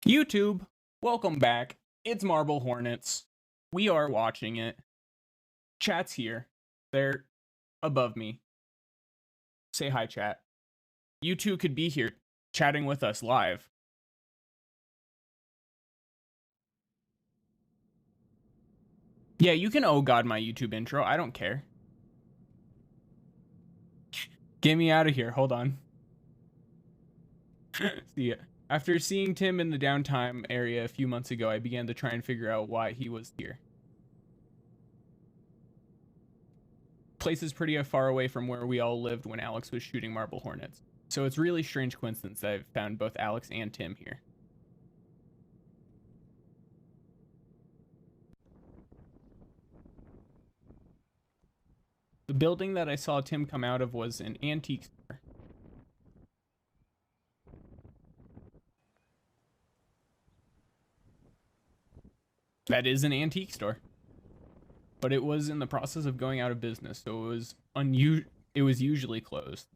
YouTube, welcome back. It's Marble Hornets. We are watching it. Chat's here. They're above me. Say hi, chat. You two could be here chatting with us live. Yeah, you can oh god my YouTube intro. I don't care. Get me out of here. Hold on. See ya. After seeing Tim in the downtime area a few months ago, I began to try and figure out why he was here. Place is pretty far away from where we all lived when Alex was shooting Marble Hornets. So it's really strange coincidence that I've found both Alex and Tim here. The building that I saw Tim come out of was an antique store. That is an antique store. But it was in the process of going out of business, so it was usually closed.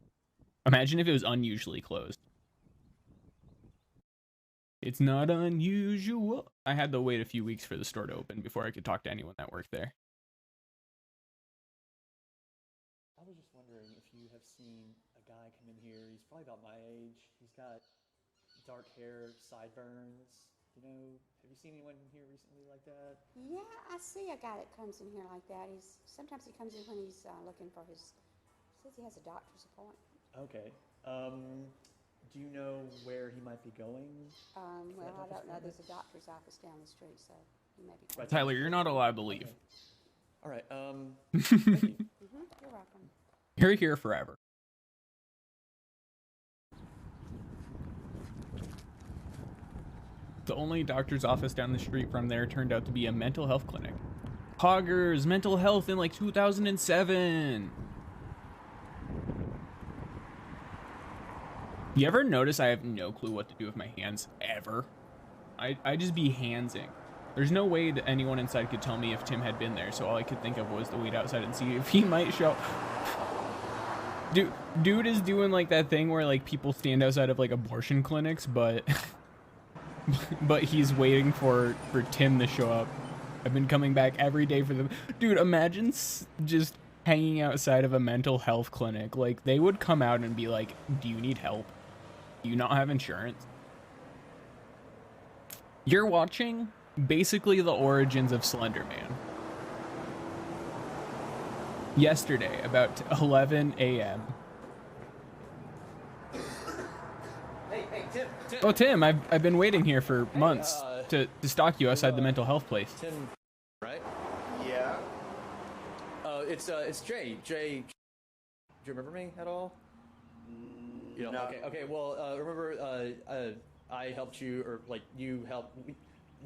Imagine if it was unusually closed. It's not unusual. I had to wait a few weeks for the store to open before I could talk to anyone that worked there. I was just wondering if you have seen a guy come in here. He's probably about my age. He's got dark hair, sideburns. You know, have you seen anyone here recently like that? Yeah, I see a guy that comes in here like that. Sometimes he comes in when he's looking for says he has a doctor's appointment. Okay. Do you know where he might be going? Well, I don't know. There's a doctor's office down the street, so he may be. Tyler, you're not allowed to leave. Okay. All right. Thank you. You're welcome. You're here forever. The only doctor's office down the street from there turned out to be a mental health clinic. Poggers, mental health in like 2007. You ever notice I have no clue what to do with my hands, ever? I just be handsing. There's no way that anyone inside could tell me if Tim had been there, so all I could think of was to wait outside and see if he might show. Dude is doing like that thing where like people stand outside of like abortion clinics, but but he's waiting for Tim to show up. I've been coming back every day for them. Dude, imagine just hanging outside of a mental health clinic. Like, they would come out and be like, do you need help? Do you not have insurance? You're watching basically the origins of Slender Man. Yesterday, about 11 a.m. Hey, Tim. Oh, Tim, I've been waiting here for months to stalk you outside the mental health place. Tim, right? Yeah. It's Jay. Jay, do you remember me at all? You don't? No. Okay. Well, remember, I helped you, or like you helped.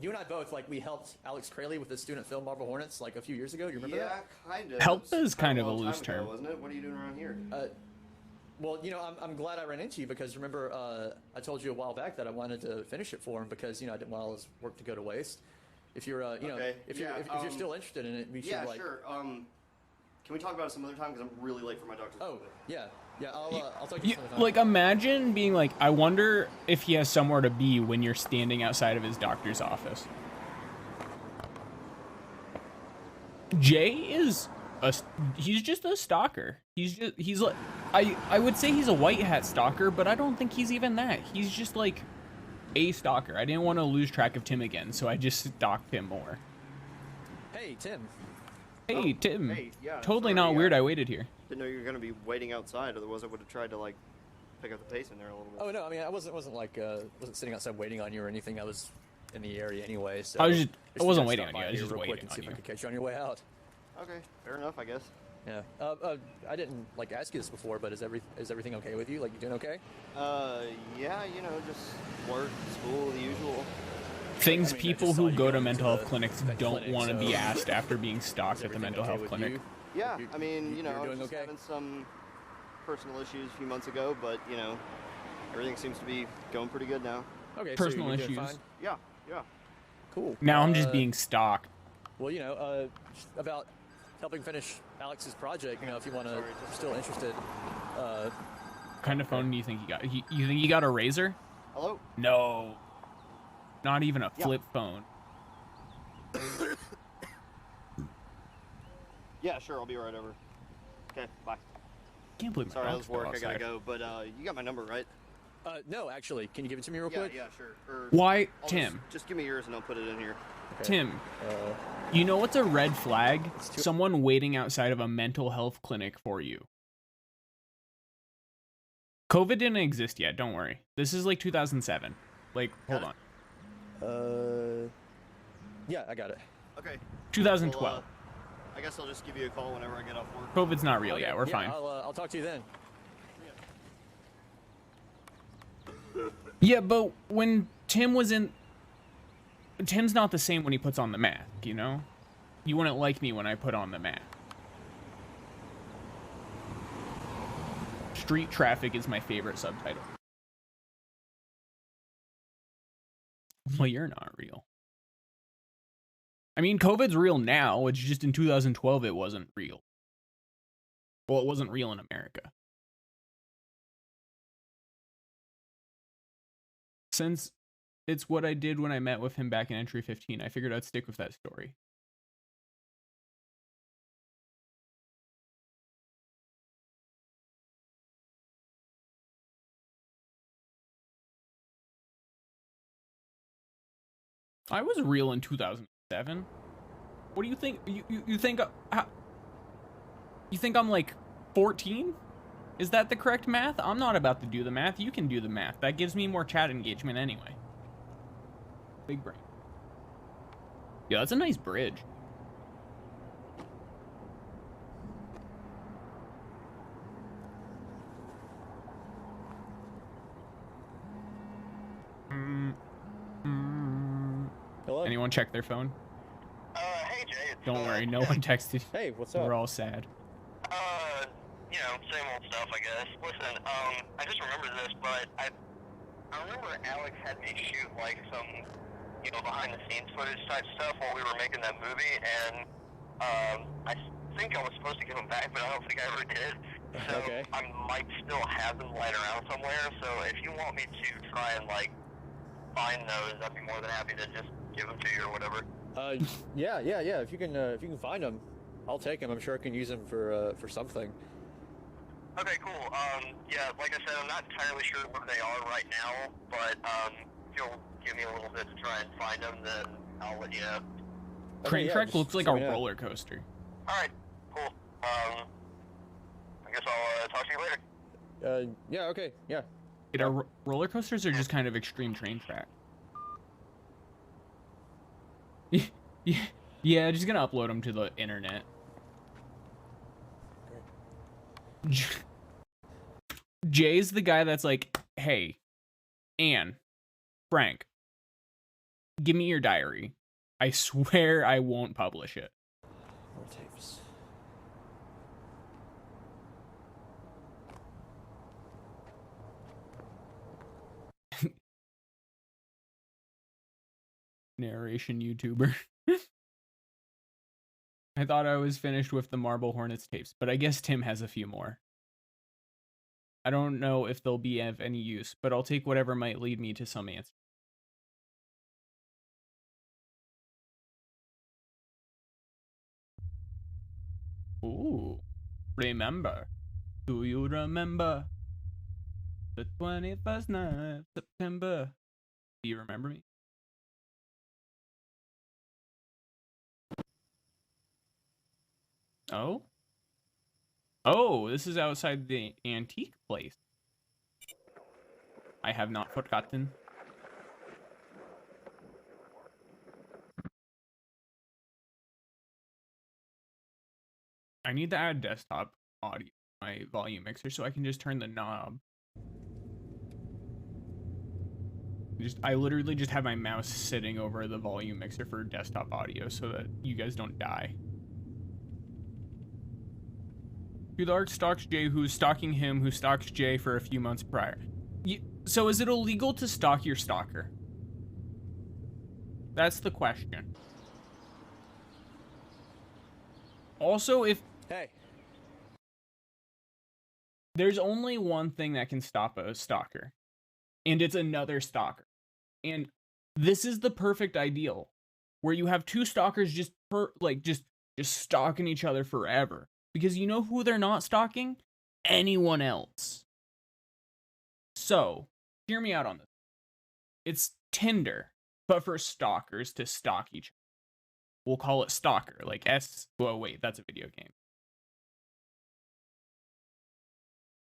You and I both, like, we helped Alex Crayley with the student film Marble Hornets like a few years ago. You remember that? Yeah, kind of. Help It was is kind of a long loose time ago, term. wasn't it? What are you doing around here? Well, you know, I'm glad I ran into you because remember, I told you a while back that I wanted to finish it for him because, you know, I didn't want all his work to go to waste. If you're, you know, Okay, if yeah, you're still interested in it, we should, Yeah, like. sure. Can we talk about it some other time? Because I'm really late for my doctor's Oh, appointment. yeah, I'll talk to you some other time. Like, imagine being like, I wonder if he has somewhere to be when you're standing outside of his doctor's office. Jay is he's just a stalker. He's like, I would say he's a white hat stalker, but I don't think he's even that. He's just like a stalker. I didn't want to lose track of Tim again, so I just stalked him more. Hey, Tim. Hey, Tim. Hey, yeah. Totally sorry, not weird I waited here. Didn't know you were going to be waiting outside, otherwise I would have tried to, like, pick up the pace in there a little bit. Oh no, I mean, I wasn't sitting outside waiting on you or anything. I was in the area anyway. So I wasn't gonna waiting stop on you. by I was here just real quick waiting and on see if I you. could catch you on your way out. Okay, fair enough, I guess. Yeah. I didn't like ask you this before, but is everything okay with you? Like, you doing okay? Yeah, you know, just work, school, the usual. Things I mean, I people just saw who you go to going mental to health the clinics vet don't clinic, want to be so- asked after being stalked Is at the everything mental okay health with clinic. you? Yeah, You- I mean, you know, you're I was doing just okay? having some personal issues a few months ago, but, you know, everything seems to be going pretty good now. Okay. Personal so you're doing issues. fine? Yeah, yeah. Cool. Now I'm just being stalked. Well, you know, about helping finish Alex's project. You know, if you want to, Sorry, if you're still interested. What kind of phone do you think he got? You think he got a razor? Hello? No. Not even a Yeah. flip phone. Yeah, sure. I'll be right over. Okay, bye. Can't believe my Sorry, I dog's was still work. I gotta outside. go. But you got my number, right? No, actually, can you give it to me real Yeah, quick? yeah, sure. Or Why, I'll Tim? Just give me yours and I'll put it in here. Okay. Tim, Uh, you know what's a red flag? It's too- Someone waiting outside of a mental health clinic for you. COVID didn't exist yet, don't worry. This is like 2007. Like, hold on. yeah, I got it. Okay. 2012. Well, I guess I'll just give you a call whenever I get off work. COVID's not real Okay, yet. We're yeah, fine. I'll talk to you then. Yeah, but when Tim was in... Tim's not the same when he puts on the mask, you know? You wouldn't like me when I put on the mask. Street traffic is my favorite subtitle. Well, you're not real. I mean, COVID's real now. It's just in 2012 it wasn't real. Well, it wasn't real in America. Since it's what I did when I met with him back in Entry 15, I figured I'd stick with that story. I was real in 2007. What do you think? You think you think I'm like 14? Is that the correct math? I'm not about to do the math. You can do the math. That gives me more chat engagement anyway. Big brain. Yeah, that's a nice bridge. Hello? Anyone check their phone? Hey Jay. It's Don't worry, no one texted. Hey, what's up? We're all sad. You know, same old stuff, I guess. Listen, I just remembered this, but I remember Alex had me shoot like some, you know, behind the scenes footage type stuff while we were making that movie, and I think I was supposed to give them back, but I don't think I ever did. So Okay. I might still have them lying around somewhere. So if you want me to try and like find those, I'd be more than happy to just give them to you or whatever. Yeah. If you can find them, I'll take them. I'm sure I can use them for something. Okay, cool. Yeah, like I said, I'm not entirely sure where they are right now, but if you'll give me a little bit to try and find them, then I'll let you know. Train yeah, track just- looks like just a let me know. roller coaster. All right, cool. I guess I'll talk to you later. Yeah, okay, yeah. Roller coasters are just kind of extreme train track. Yeah, just gonna upload them to the internet. Jay's the guy that's like, hey, Anne, Frank, give me your diary. I swear I won't publish it. More tapes. Narration YouTuber. I thought I was finished with the Marble Hornets tapes, but I guess Tim has a few more. I don't know if they'll be of any use, but I'll take whatever might lead me to some answer. Ooh. Remember. Do you remember the 21st night of September? Do you remember me? Oh? Oh, this is outside the antique place. I have not forgotten. I need to add desktop audio to my volume mixer so I can just turn the knob. I literally just have my mouse sitting over the volume mixer for desktop audio so that you guys don't die. To the Ark stalks Jay, who's stalking him, who stalks Jay for a few months prior. So is it illegal to stalk your stalker? That's the question. Also, if... Hey. There's only one thing that can stop a stalker. And it's another stalker. And This is the perfect ideal where you have two stalkers just stalking each other forever. Because you know who they're not stalking? Anyone else. So, hear me out on this. It's Tinder, but for stalkers to stalk each other. We'll call it Stalker, like well, wait, that's a video game.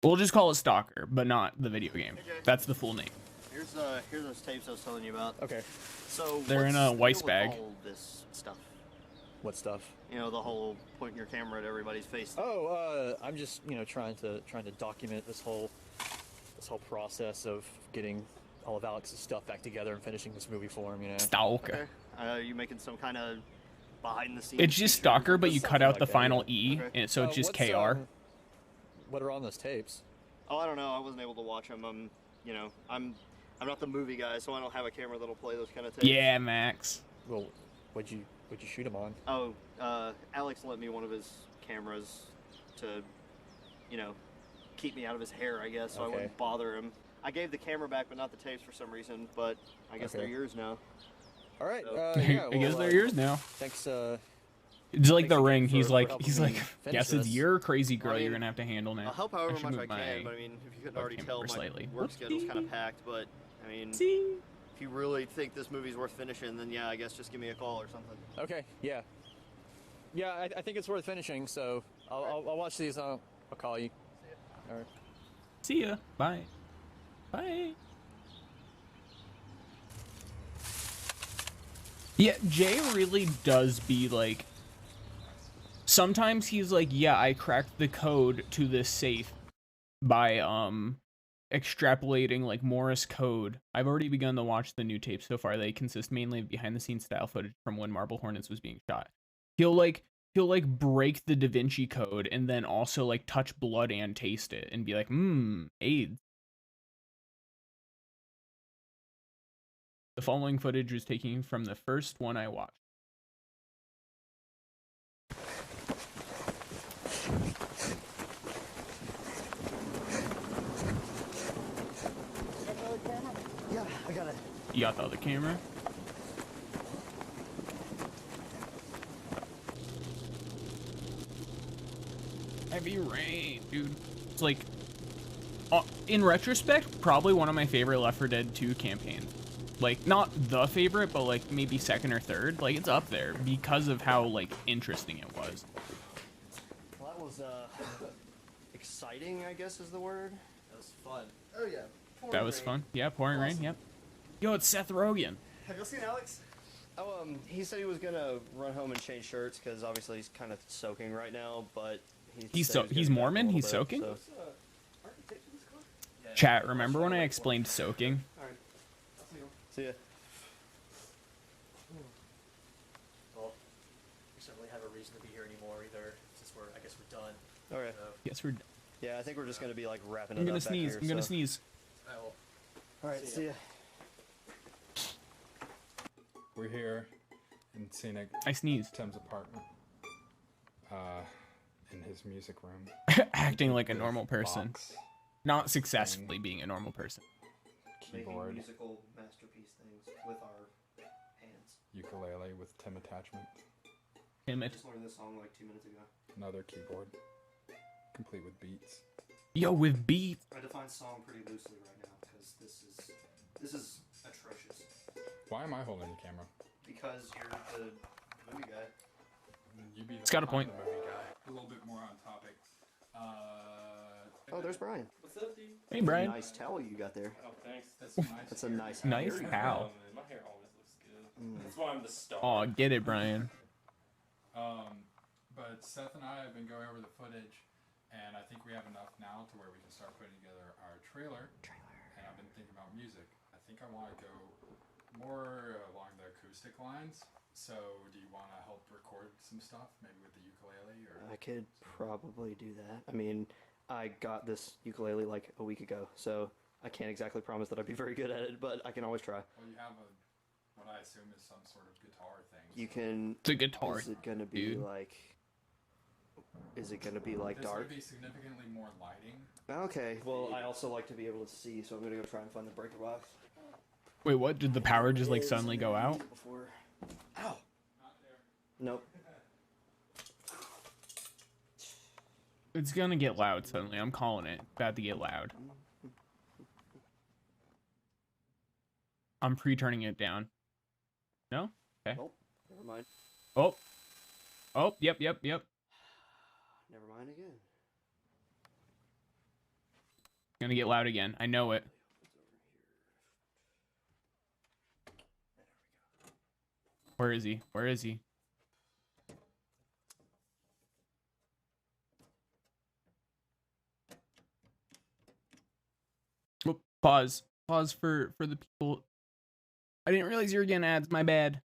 We'll just call it Stalker, but not the video game. Hey, Jay. That's the full name. Here's those tapes I was telling you about. Okay. So They're in what's a the Weiss deal with bag. all this stuff? What stuff? You know, the whole pointing your camera at everybody's face. Oh, I'm just trying to document this whole process of getting all of Alex's stuff back together and finishing this movie for him. Stalker. Okay. Are you making some kind of behind the scenes? It's just Stalker, but you cut out the like that, final yeah. E, Okay. and so it's just What's, KR. What are on those tapes? Oh, I don't know. I wasn't able to watch them. I'm not the movie guy, so I don't have a camera that'll play those kind of tapes. Yeah, Max. Well, what'd you shoot him on? Oh, Alex lent me one of his cameras to, keep me out of his hair, I guess, so I Okay. wouldn't bother him. I gave the camera back, but not the tapes for some reason. But I guess they're Okay. yours now. All right. So- Yeah, I guess well, they're yours now. Thanks. It's like Thanks the again ring. for He's like, helping he's me like, finish yes, it's this. your crazy girl I mean, you're gonna have to handle now. I'll help however should much I move can. my But I mean, if you couldn't already webcam tell, over my slightly. work schedule's kind Whoopsie. of packed. But I mean, See? if you really think this movie's worth finishing, then yeah, I guess just give me a call or something. Okay. Yeah. Yeah, I think it's worth finishing. So I'll watch these. I'll call you. All right. See ya. Bye. Bye. Yeah, Jay really does be like. Sometimes he's like, yeah, I cracked the code to this safe by extrapolating like Morse code. I've already begun to watch the new tapes so far. They consist mainly of behind the scenes style footage from when Marble Hornets was being shot. He'll break the Da Vinci Code and then also like touch blood and taste it and be like, AIDS. The following footage was taken from the first one I watched. Yeah, I got it. You got the other camera? Heavy rain, dude. It's like, in retrospect, probably one of my favorite Left 4 Dead 2 campaigns. Like, not the favorite, but like maybe second or third. Like, it's up there because of how like interesting it was. Well, that was exciting, I guess is the word. That was fun. Oh yeah. That was fun. Yeah, pouring rain. Yep. Yo, it's Seth Rogen. Have you seen Alex? Oh, he said he was gonna run home and change shirts because obviously he's kind of soaking right now. But He's said he's gonna Mormon. nap a He's little bit, soaking. so- Chat. Remember when I explained soaking? All right. See ya. Well, we certainly have a reason to be here anymore either, since I guess we're done. Okay. Yes, we're. Yeah, I think we're just gonna be like wrapping it I'm up. gonna back sneeze. here, I'm gonna so- sneeze. All right. See ya. We're here in scenic I sneezed. Tim's apartment, in his music room. Acting like a normal person, Box, not successfully being a normal person. keyboard, musical masterpiece things with our hands. ukulele with Tim attachment, Him I it. just learned this song like 2 minutes ago. another keyboard, complete with beats. Yo, with beat. I define song pretty loosely right now because this is atrocious. Why am I holding the camera? Because you're the movie guy. You be the It's got a point. movie guy. A little bit more on topic. Oh, there's Brian. What's up, dude? Hey, Brian. Nice towel you got there. Oh, thanks. That's nice. That's a nice. Nice hair. cow. Oh, man, my hair always looks good. That's why I'm the star. Aw, get it, Brian. But Seth and I have been going over the footage, and I think we have enough now to where we can start putting together our trailer. And I've been thinking about music. I think I want to go more along the acoustic lines. So, do you want to help record some stuff, maybe with the ukulele or? I could probably do that. I mean, I got this ukulele like a week ago, so I can't exactly promise that I'd be very good at it, but I can always try. Well, you have what I assume is some sort of guitar thing. You can. It's a guitar. Is it gonna be dude. like? Is it gonna be like This dark? would be significantly more lighting. Okay. Well, I also like to be able to see, so I'm gonna go try and find the breaker box. Wait, what? Did the power just like suddenly go out? Before. Ow. Nope. It's gonna get loud suddenly. I'm calling it. About to get loud. I'm pre-turning it down. No? Okay. Nope. Never mind. Oh. Oh, yep. Never mind again. Gonna get loud again. I know it. Where is he? Where is he? Oh, pause. Pause for the people. I didn't realize you were getting ads. My bad.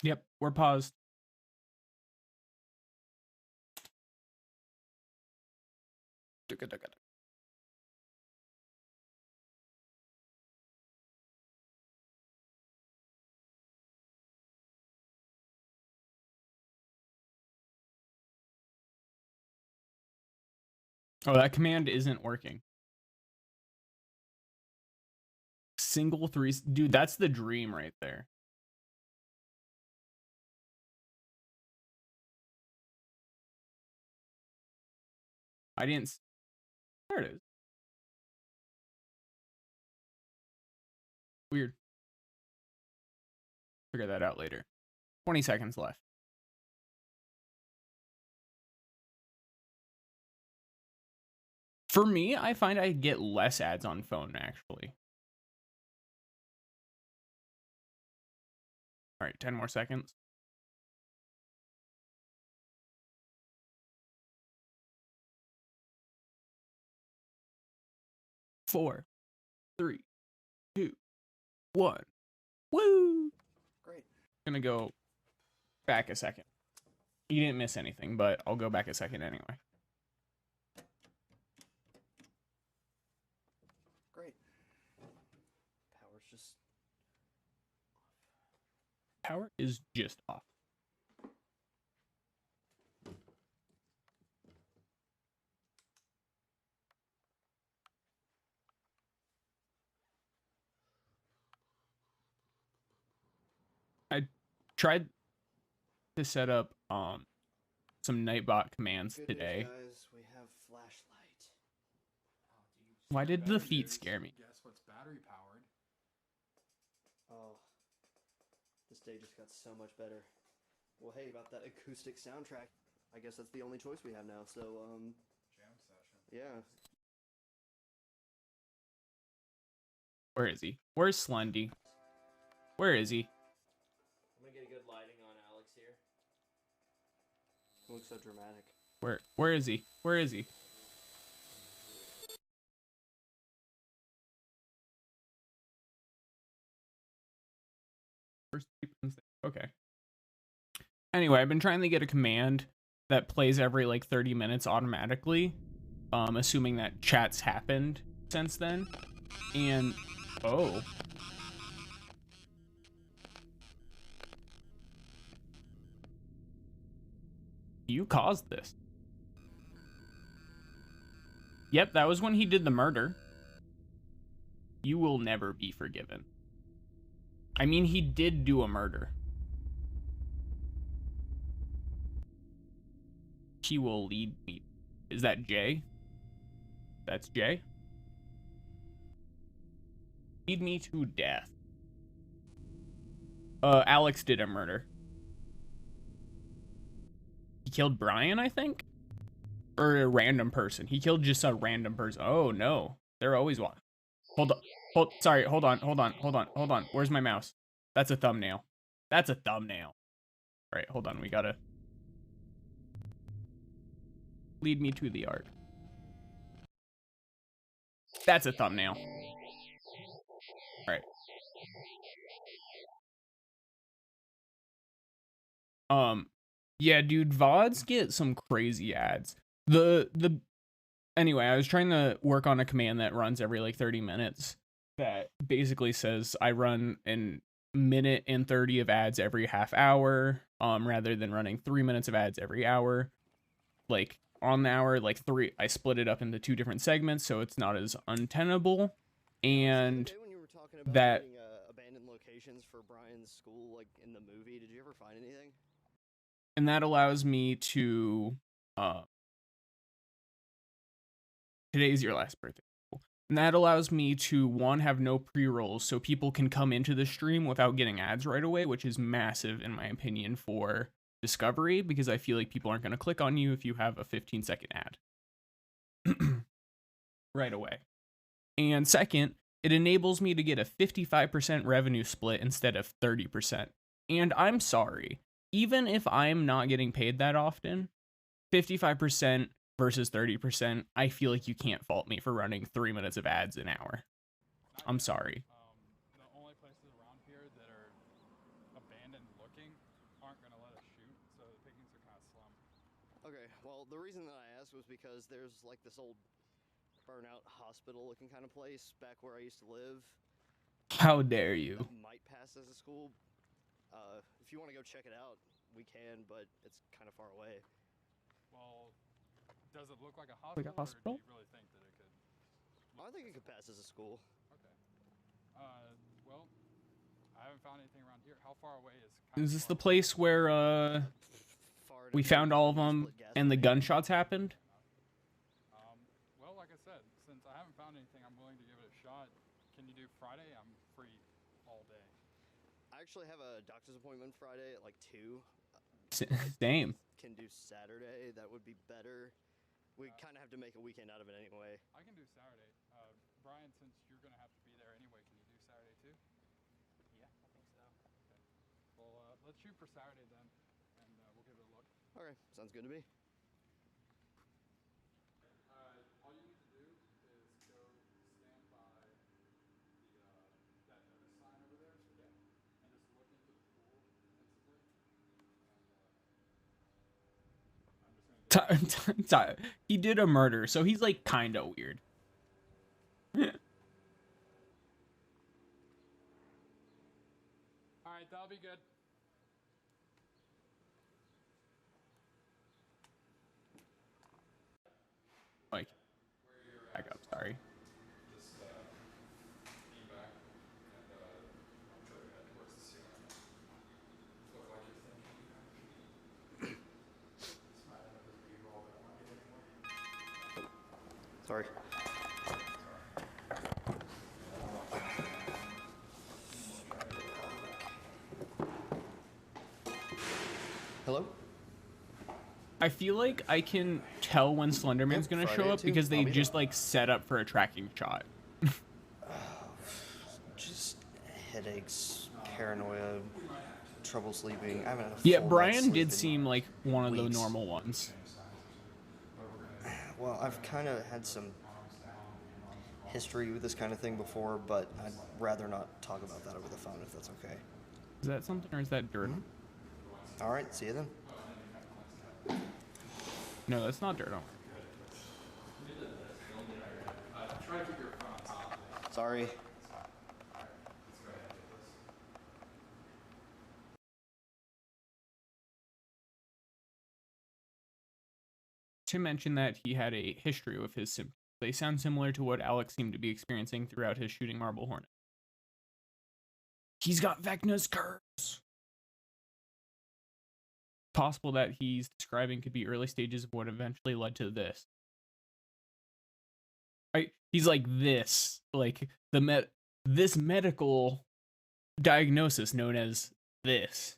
Yep, we're paused. Oh, that command isn't working. Single three, dude, that's the dream right there. I didn't. There it is. Weird. Figure that out later. 20 seconds left. For me, I find I get less ads on phone, actually. All right, 10 more seconds. Four, 3, 2, 1. Woo! Great. Gonna go back a second. You didn't miss anything, but I'll go back a second anyway. Great. Power's just... Power is just off. I tried to set up some Nightbot commands Good today. news, guys, we have flashlight. Why did the feet scare me? Guess what's battery powered? Oh, this day just got so much better. Well, hey, about that acoustic soundtrack, I guess that's the only choice we have now. So, Jam session. yeah. Where is he? Where's Slendy? Where is he? I'm gonna get a good lighting on Alex here. It looks so dramatic. Where is he? Where is he? Okay. Anyway, I've been trying to get a command that plays every like 30 minutes automatically, assuming that chat's happened since then. And oh, you caused this. Yep, that was when he did the murder. You will never be forgiven. I mean, he did do a murder. He will lead me. Is that Jay? That's Jay? Lead me to death. Alex did a murder. He killed Brian, I think? Or a random person. He killed just a random person. Oh, no. They're always one. Hold on. Sorry, hold on. Where's my mouse? That's a thumbnail. That's a thumbnail. All right, hold on. We gotta... Lead me to the art. That's a thumbnail. All right. Yeah, dude, VODs get some crazy ads. Anyway, I was trying to work on a command that runs every like 30 minutes that basically says I run a minute and 30 of ads every half hour, rather than running 3 minutes of ads every hour. Like, on the hour, like I split it up into 2 different segments, so it's not as untenable. And When you were talking about that finding, abandoned locations for Brian's school, like in the movie, did you ever find anything? and that allows me to today's your last birthday. And that allows me to, one, have no pre-rolls, so people can come into the stream without getting ads right away, which is massive, in my opinion, for discovery, because I feel like people aren't going to click on you if you have a 15-second ad right away. And second, it enables me to get a 55% revenue split instead of 30%. And I'm sorry, even if I'm not getting paid that often, 55% versus 30%, I feel like you can't fault me for running 3 minutes of ads an hour. I'm sorry. The only places around here that are abandoned looking aren't going to let us shoot, so the pickings are kind of slim. Okay, well, the reason that I asked was because there's like this old burnout hospital looking kind of place back where I used to live. How dare you? That might pass as a school. If you want to go check it out, we can, but it's kind of far away. Well, does it look like a hospital, hospital? or do you really think that it could? I think it could pass as a school. Okay. Well, I haven't found anything around here. How far away is? Is this the place where Far we enough found all of to them split gas and the money. gunshots happened? Well, like I said, since I haven't found anything, I'm willing to give it a shot. Can you do Friday? I'm free all day. I actually have a doctor's appointment Friday at like 2. Same. Can do Saturday. That would be better. We kind of have to make a weekend out of it anyway. I can do Saturday. Brian, since you're going to have to be there anyway, can you do Saturday too? Yeah, I think so. Okay. Well, let's shoot for Saturday then, and we'll give it a look. Okay, sounds good to me. All you need to do is go stand by that notice sign over there, and just look into the pool instantly. And I'm just going to He did a murder, so he's like kind of weird. All right, that'll be good. Like, back up, sorry. Sorry. Hello? I feel like I can tell when Slenderman's gonna show Friday up too. because they I'll be just there. like set up for a tracking shot. Just headaches, paranoia, trouble sleeping. I haven't had a Yeah, full night's Brian sleep did in seem like one of the weeks. normal ones. Well, I've kind of had some history with this kind of thing before, but I'd rather not talk about that over the phone if that's okay. Is that something or is that dirt? All right, see you then. No, that's not dirt. Sorry. Tim mentioned that he had a history with his symptoms. They sound similar to what Alex seemed to be experiencing throughout his shooting marble hornet. He's got Vecna's curse. Possible that he's describing could be early stages of what eventually led to this. Right? He's like this, like this medical diagnosis known as this.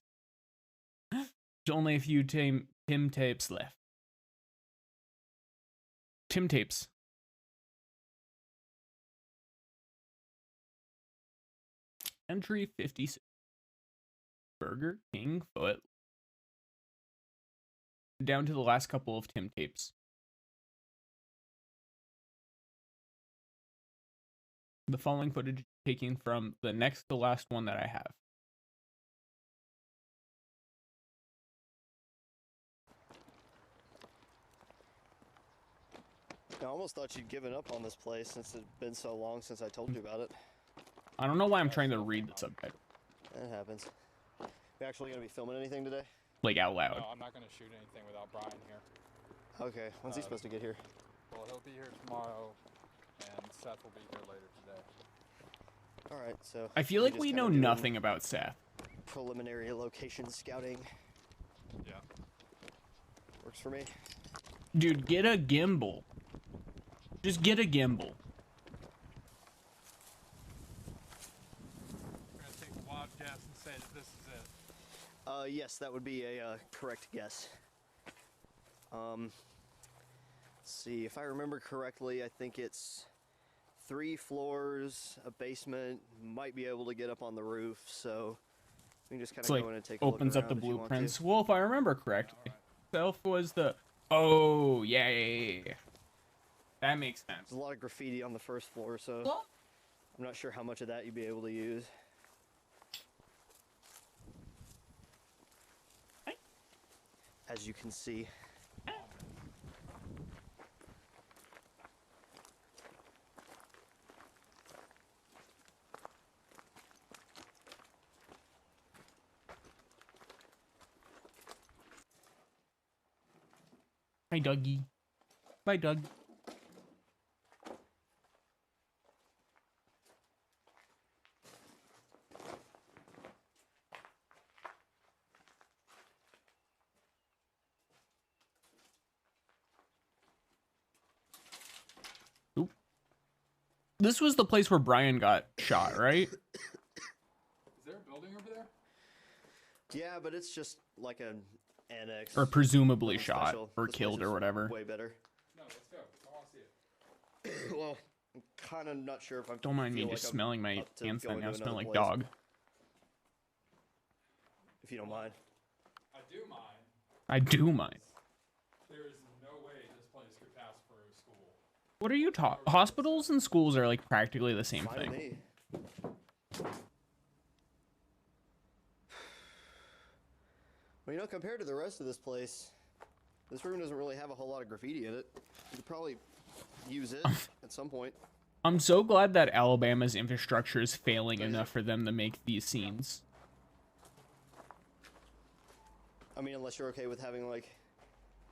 There's only a few Tim tapes left. Tim tapes. Entry 56. Burger King foot. Down to the last couple of Tim tapes. The following footage is taken from the next to last one that I have. I almost thought you'd given up on this place since it's been so long since I told you about it. I don't know why I'm trying to read the subtitle. That happens. You actually gonna be filming anything today? Like out loud. No, I'm not going to shoot anything without Brian here. Okay, when's he supposed to get here? Well, he'll be here tomorrow, and Seth will be here later today. All right, so I feel we like just we kinda know doing nothing about Seth. preliminary location scouting. Yeah. Works for me. Dude, get a gimbal. Just get a gimbal. We're gonna take a wild guess and say that this is it. Yes, that would be a correct guess. Let's see, if I remember correctly, I think it's 3 floors, a basement, might be able to get up on the roof, so we can just kind It's of like go in and take a look opens up the around if you want to. blueprints. Well, if I remember correctly, Self was the. Oh yeah. That makes sense. There's a lot of graffiti on the first floor, so I'm not sure how much of that you'd be able to use. As you can see. Hi, Dougie. Bye, Doug. Oop. This was the place where Brian got shot, right? Is there a building over there? Yeah, but it's just like an annex. Or presumably Nothing shot special. or This place killed is or whatever. Way better. No, let's go. I want to see it. Well, I'm kind of not sure if I'm. Don't mind me feel just like I'm smelling my up to hands that going now to smell another like place, dog. If you don't mind. I do mind. I do mind. There is no way this place could pass for a school. What are you talking? Hospitals and schools are like practically the same Fine with thing. me. Well, you know, compared to the rest of this place, this room doesn't really have a whole lot of graffiti in it. You could probably use it at some point. I'm so glad that Alabama's infrastructure is failing enough for them to make these scenes. I mean, unless you're okay with having, like,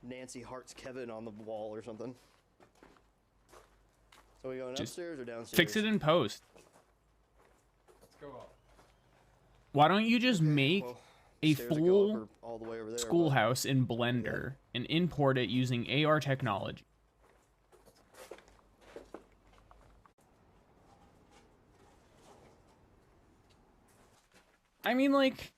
Nancy Hart's Kevin on the wall or something. So we going Just upstairs or downstairs? Fix it in post. Let's go up. Why don't you just make Well, a stairs that go full up are all the way over there, but- schoolhouse in Blender and import it using AR technology? I mean, like,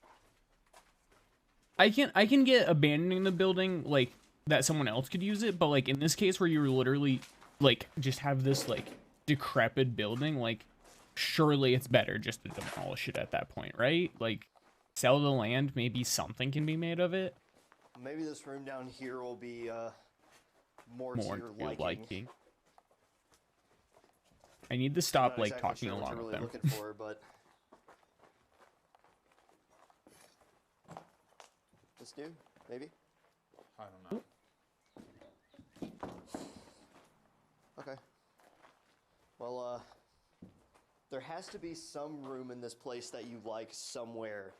I can get abandoning the building, like, that someone else could use it, but, like, in this case where you literally, like, just have this, like, decrepit building, like, surely it's better just to demolish it at that point, right? Like, sell the land, maybe something can be made of it. Maybe this room down here will be more More to your to your liking. liking. I need to I'm stop, not like, exactly talking sure what along you're with really them. looking for, but this dude, maybe. I don't know. Okay. Well, there has to be some room in this place that you like somewhere.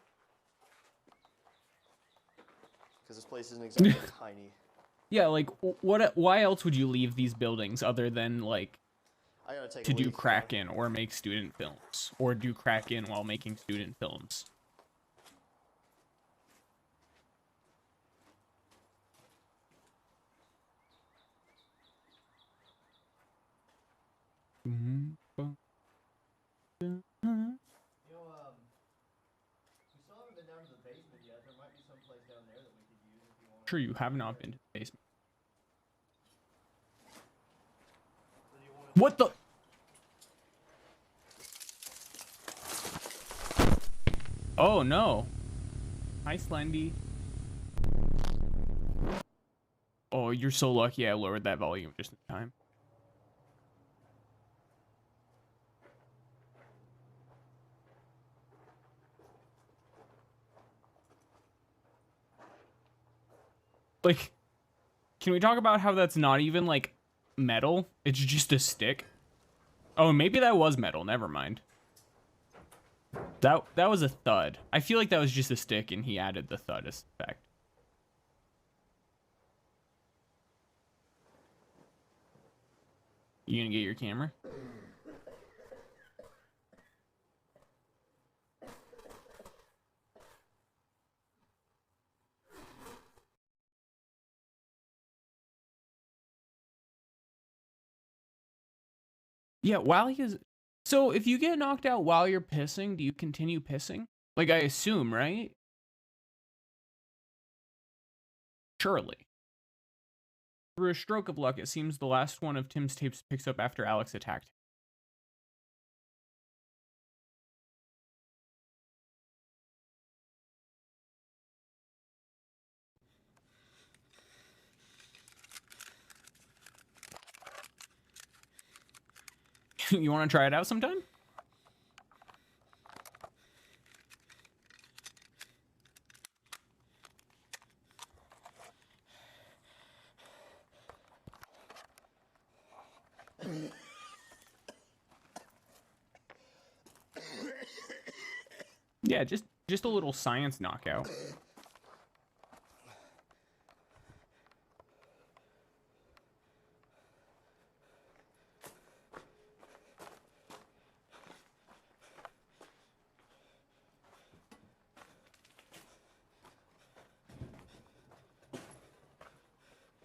Because this place isn't exactly tiny. Yeah, like, what? Why else would you leave these buildings other than, like, I gotta take to a do leak, crack in or make student films? Or do crack in while making student films? You know, we still haven't been down to the basement yet. There might be some place down there that we could use if you want. Sure, you have not been to the basement. What the? Oh no. Hi, Slendy. Oh, you're so lucky I lowered that volume just in time. Like, can we talk about how that's not even, like, metal? It's just a stick. Oh, maybe that was metal. Never mind. That was a thud. I feel like that was just a stick and he added the thud effect. You gonna get your camera? Yeah, while he is... So, if you get knocked out while you're pissing, do you continue pissing? Like, I assume, right? Surely. Through a stroke of luck, it seems the last one of Tim's tapes picks up after Alex attacked him. You want to try it out sometime? Yeah, just a little science knockout.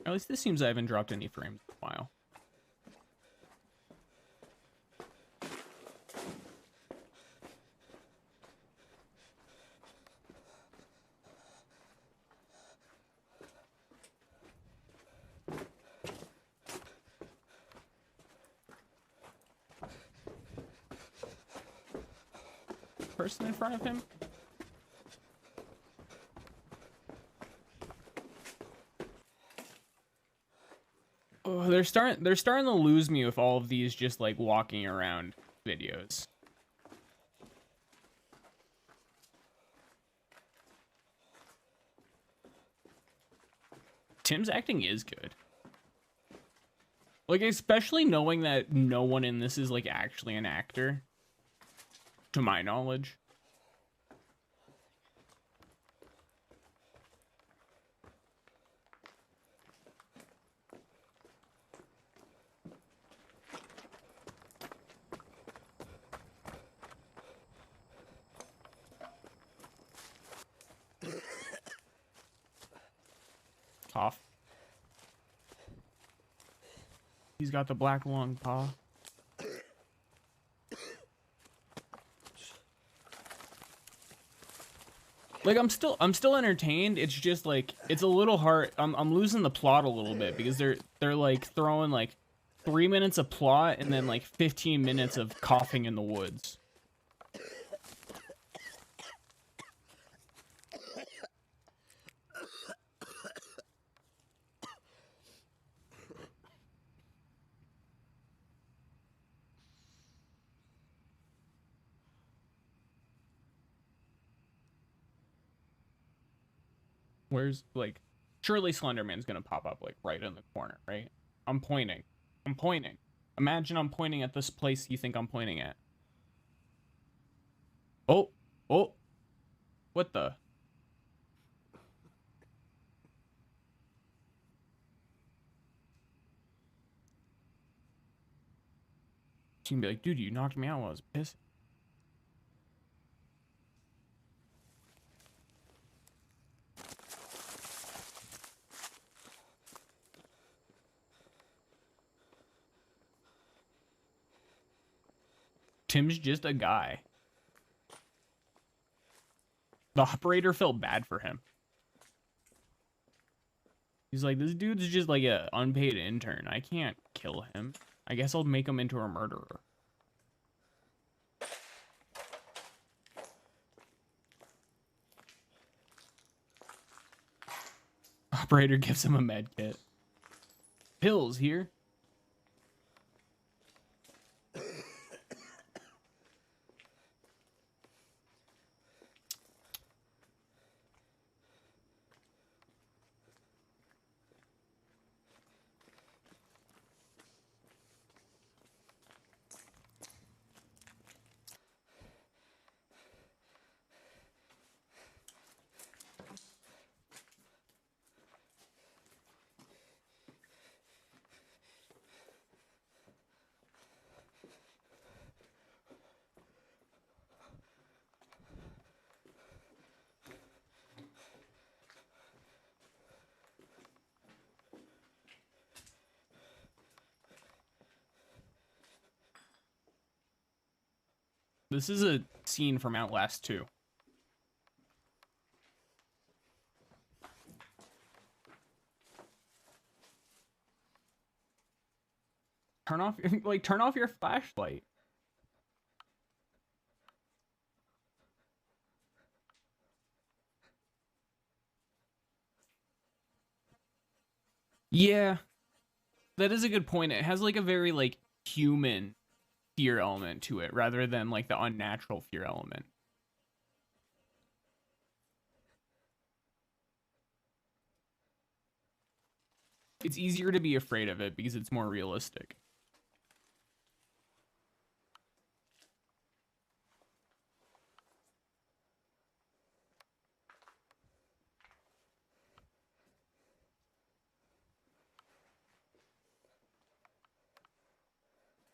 At least this seems I haven't dropped any frames in a while. Person in front of him? Oh, they're starting to lose me with all of these just like walking around videos. Tim's acting is good. Like, especially knowing that no one in this is like actually an actor, to my knowledge. Cough. He's got the black lung paw. Like, I'm still entertained. It's just like it's a little hard. I'm losing the plot a little bit because they're like throwing like 3 minutes of plot and then like 15 minutes of coughing in the woods. Where's, like, surely Slenderman's gonna pop up, like, right in the corner, right? I'm pointing. I'm pointing. Imagine I'm pointing at this place you think I'm pointing at. Oh. Oh. What the? She can be like, dude, you knocked me out while I was pissing. Tim's just a guy. The operator felt bad for him. He's like, this dude's just like a unpaid intern. I can't kill him. I guess I'll make him into a murderer. Operator gives him a med kit. Pills here. This is a scene from Outlast 2. Turn off, like, turn off your flashlight. Yeah, that is a good point. It has like a very like human fear element to it rather than like the unnatural fear element. It's easier to be afraid of it because it's more realistic.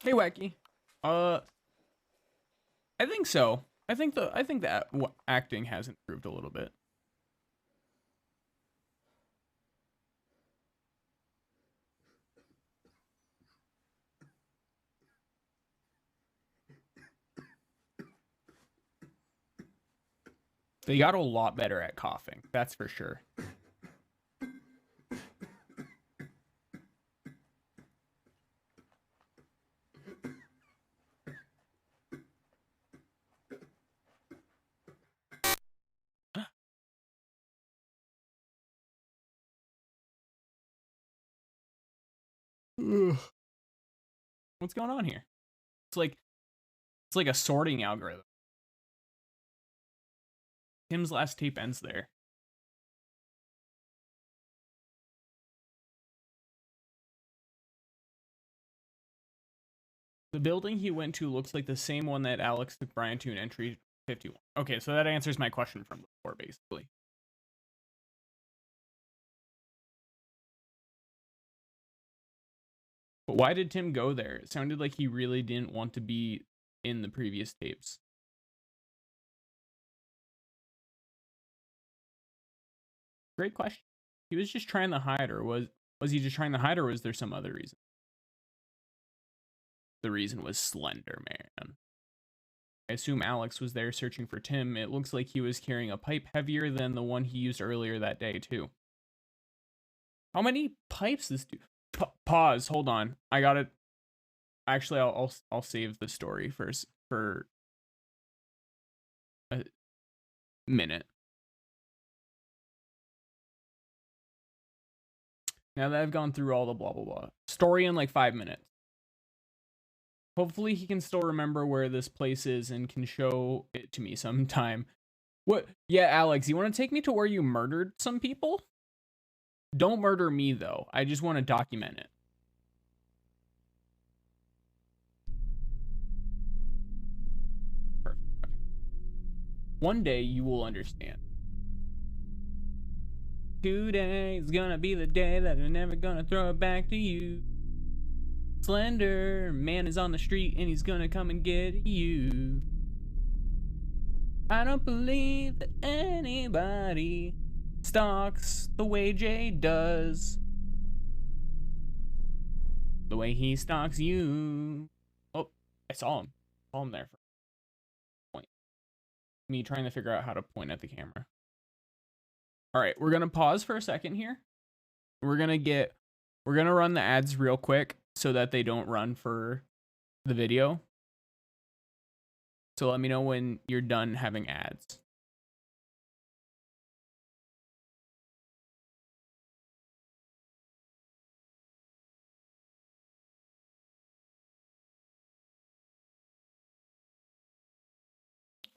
Hey, Wacky. I think so. I think that acting has improved a little bit. They got a lot better at coughing, that's for sure. What's going on here? It's like a sorting algorithm. Tim's last tape ends there. The building he went to looks like the same one that Alex took Brian to in entry 51. Okay, so that answers my question from before, basically. But why did Tim go there? It sounded like he really didn't want to be in the previous tapes. Great question. He was just trying to hide, or was he just trying to hide, or was there some other reason? The reason was Slender Man. I assume Alex was there searching for Tim. It looks like he was carrying a pipe heavier than the one he used earlier that day, too. How many pipes this dude? Pause. Hold on. I got it. Actually, I'll save the story first for a minute. Now that I've gone through all the blah blah blah story in like 5 minutes. Hopefully he can still remember where this place is and can show it to me sometime. What? Yeah, Alex, you want to take me to where you murdered some people? Don't murder me, though. I just want to document it. Perfect. Okay. One day you will understand. Today's gonna be the day that I'm never gonna throw it back to you. Slender Man is on the street and he's gonna come and get you. I don't believe that anybody stalks the way Jay does. The way he stalks you. Oh, I saw him. I saw him there for a point. Me trying to figure out how to point at the camera. All right, we're gonna pause for a second here. We're gonna run the ads real quick so that they don't run for the video. So let me know when you're done having ads.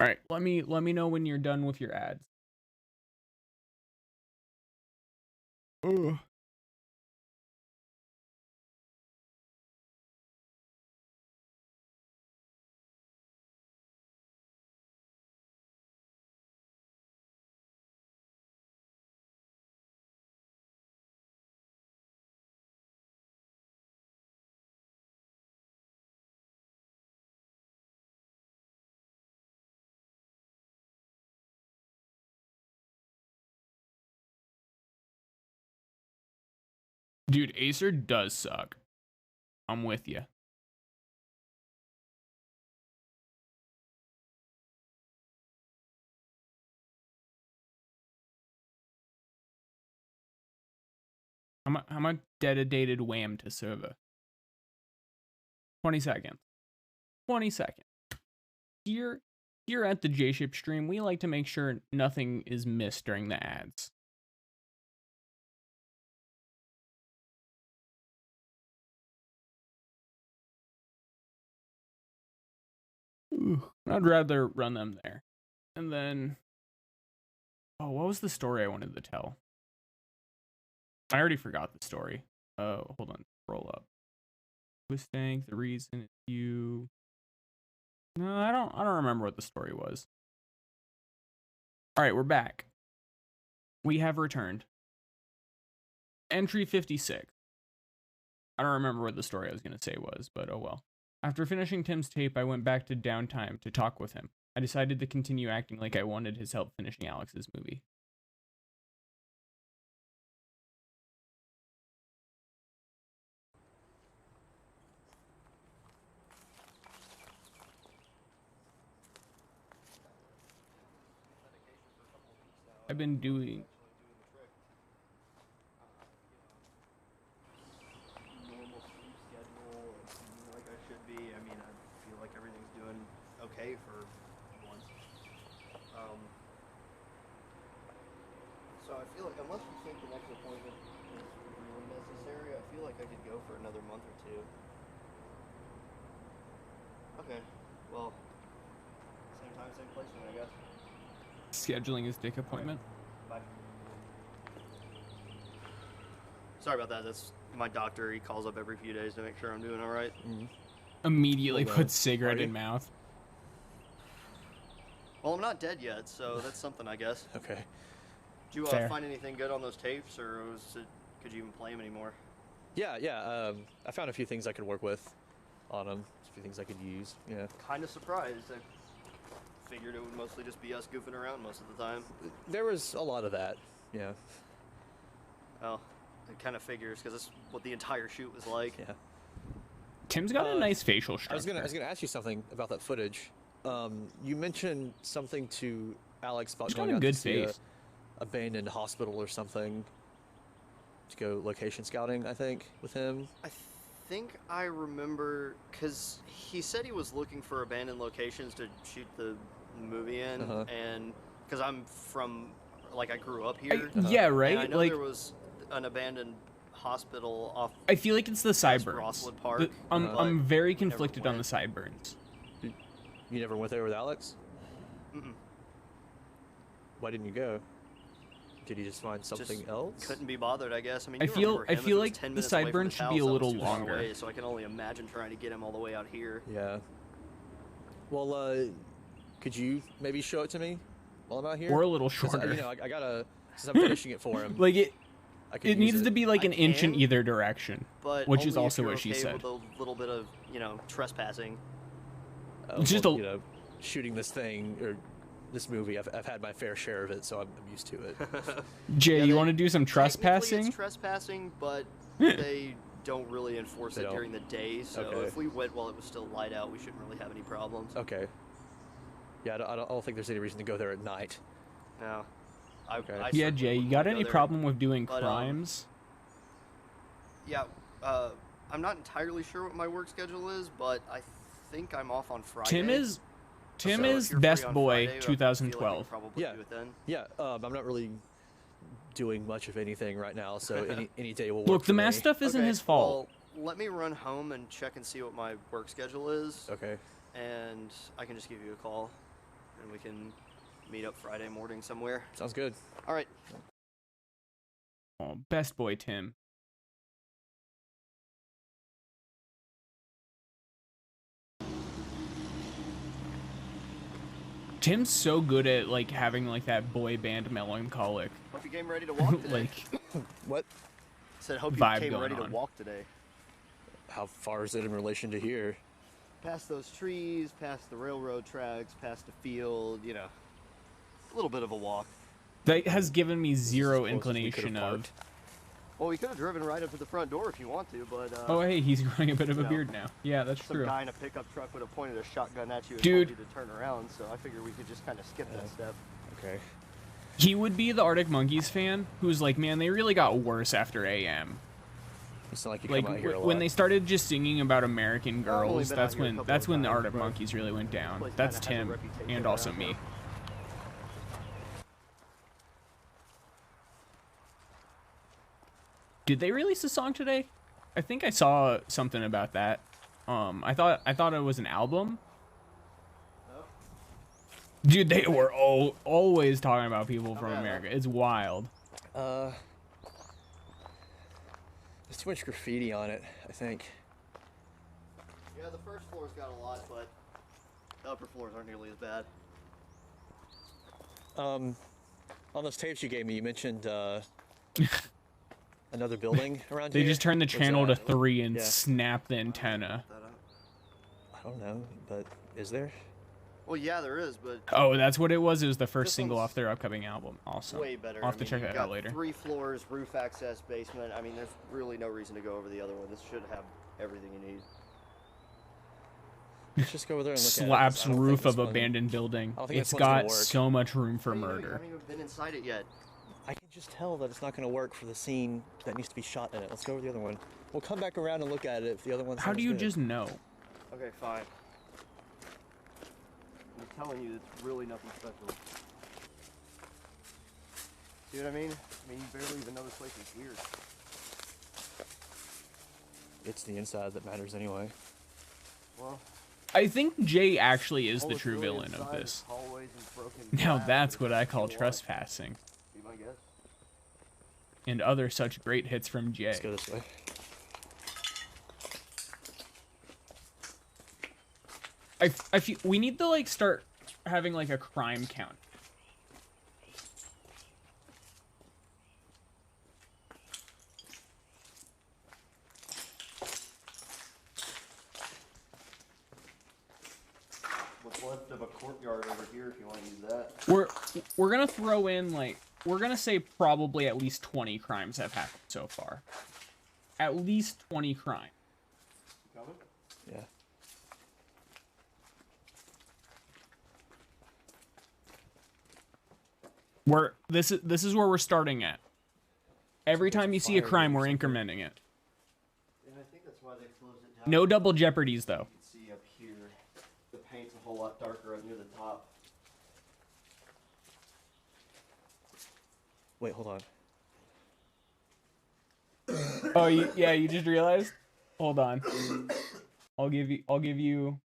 All right, let me know when you're done with your ads. Ugh. Dude, Acer does suck. I'm with you. much dedicated wham to server? 20 seconds. 20 seconds. Here at the Jschip stream, we like to make sure nothing is missed during the ads. Ooh, I'd rather run them there. And then, oh, what was the story I wanted to tell? I already forgot the story. Oh, hold on. Roll up. Thank the reason you. No, I don't remember what the story was. All right, we're back. We have returned. Entry 56. I don't remember what the story I was going to say was, but oh well. After finishing Tim's tape, I went back to downtime to talk with him. I decided to continue acting like I wanted his help finishing Alex's movie. I've been doing normal sleep schedule, like I should be. I mean, I feel like everything's doing okay for once. So I feel like unless you think the next appointment is really necessary, I feel like I could go for another month or two. Okay, well, same time, same place then, I guess. scheduling his dick appointment. Bye. Sorry about that. That's my doctor. He calls up every few days to make sure I'm doing all right. Immediately Well, puts cigarette party? in mouth. Well, I'm not dead yet, so that's something, I guess. Okay. Did you Fair. find anything good on those tapes, or could you even play them anymore? Yeah. I found a few things I could work with on them. A few things I could use. Yeah. Kind of surprised. I figured it would mostly just be us goofing around most of the time. There was a lot of that. Yeah. Well, it kind of figures because that's what the entire shoot was like. Yeah. Tim's got a nice facial structure. I was gonna ask you something about that footage. You mentioned something to Alex about He's got going a out good to see a face. abandoned hospital or something to go location scouting. I think with him. I think I remember because he said he was looking for abandoned locations to shoot the movie in, and because I'm from, like, I grew up here. Yeah, right. And I know Like, there was an abandoned hospital off. I feel like it's the sideburns. Rosswood Park, I'm very but conflicted never on the went. sideburns. You never went there with Alex? Mm-mm. Why didn't you go? Did he just find something Just else? Couldn't be bothered, I guess. I mean, I you feel remember him, if it like was 10 the minutes away from sideburns his should be a house, that was little too far longer. away, so I can only imagine trying to get him all the way out here. Yeah. Well, could you maybe show it to me while I'm out here? Or a little 'Cause, shorter. You know, I gotta, since I'm finishing it for him. Like I could it use needs to be like I an inch in can, either direction, But which only is if also you're what she okay said. with a little bit of, trespassing. Just well, a- you know, shooting this thing or this movie. I've had my fair share of it, so I'm used to it. Jay, Yeah, you they- want to do some Technically, trespassing? it's trespassing, but they don't really enforce They it don't. during the day. So Okay. if we went while it was still light out, we shouldn't really have any problems. Okay. Yeah, I don't think there's any reason to go there at night. No. I Okay. certainly Yeah, wouldn't Jay, you wanna got go any there. problem with doing But, crimes? Yeah, I'm not entirely sure what my work schedule is, but I think I'm off on Friday. Tim is So if you're free best on boy Friday, I feel like we 2012. could probably Yeah. do it then. Yeah, I'm not really doing much of anything right now, so any day will work. Look, for the mask me. stuff isn't Okay, his fault. Well, let me run home and check and see what my work schedule is, Okay. and I can just give you a call, and we can meet up Friday morning somewhere. Sounds good. All right. Oh, best boy Tim. Tim's so good at like having like that boy band melancholic Hope you came ready to walk today. like What? Said hope you vibe came going ready on. to walk today. How far is it in relation to here? Past those trees, past the railroad tracks, past the field, a little bit of a walk. that has given me zero As close as we could've inclination of. parked. Well, we could have driven right up to the front door if you want to, but Oh hey, he's growing a bit of a No. beard now. Yeah, that's some true. guy in a pickup truck would have pointed a shotgun at you and Dude. told you to turn around, so I figured we could just kind of skip that step. Okay. He would be the Arctic Monkeys fan who's like, man, they really got worse after AM. It's not like you Like come out here a when lot. they started just singing about American I've only Girls, been that's out here a when couple that's of when the times, Art of but Monkeys really went down. place That's kinda has a Tim, reputation and also around me. here. Did they release a song today? I think I saw something about that. I thought it was an album. No? Dude, they were always talking about people from bad, huh? America. It's wild. There's too much graffiti on it, I think. Yeah, the first floor's got a lot, but the upper floors aren't nearly as bad. On those tapes you gave me, you mentioned another building around They here. just turned the What's channel to that? 3 and Yeah. snapped the antenna. I don't know, but is there? Well, yeah, there is, but Oh, that's what it was. It was the first This single one's off their upcoming album. Awesome. way better. I'll have to check you've that out got later. 3 floors, roof access, basement. I mean, there's really no reason to go over the other one. This should have everything you need. Let's just go over there and look Slaps at it. 'Cause I don't roof think of this one- abandoned building. I don't think It's this one's gonna got work. so much room for What do you mean? You murder. haven't even been inside it yet. I can just tell that it's not going to work for the scene that needs to be shot in it. Let's go over the other one. We'll come back around and look at it if the other one's How not do as you good. just know? Okay, fine. I'm telling you, it's really nothing special. See what I mean? I mean, you barely even know this place is here. It's the inside that matters anyway. Well, I think Jay actually is all the that's true really villain of inside is this. hallways and broken Now glass that's that what I call people trespassing. Be my guess. And other such great hits from Jay. Let's go this way. I feel we need to like start having like a crime count. What's left of a courtyard over here if you want to use that. We're gonna throw in like we're gonna say probably at least 20 crimes have happened so far. At least 20 crimes. You coming? Yeah. This is where we're starting at. Every time you see a crime, we're incrementing it. Yeah, I think that's why they closed it down. No double jeopardies though. You can see up here, the paint's a whole lot darker up near the top. Wait, hold on. Oh, yeah, you just realized? Hold on. I'll give you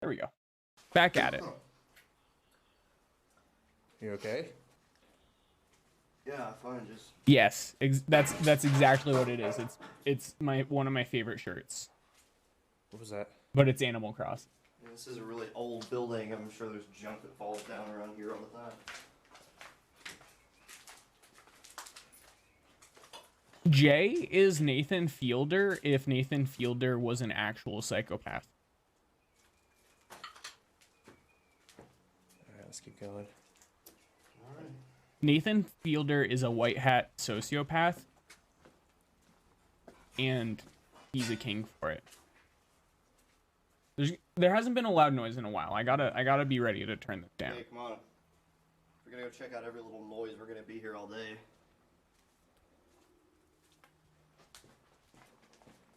There we go. Back at it. You okay? Yeah, fine, just... Yes, that's exactly what it is. It's one of my favorite shirts. What was that? But it's Animal Crossing. Yeah, this is a really old building. I'm sure there's junk that falls down around here all the time. Jay is Nathan Fielder if Nathan Fielder was an actual psychopath. Alright, let's keep going. Alright. Nathan Fielder is a white hat sociopath, and he's a king for it. There hasn't been a loud noise in a while. I gotta be ready to turn this down. Hey, come on. We're gonna go check out every little noise. We're gonna be here all day.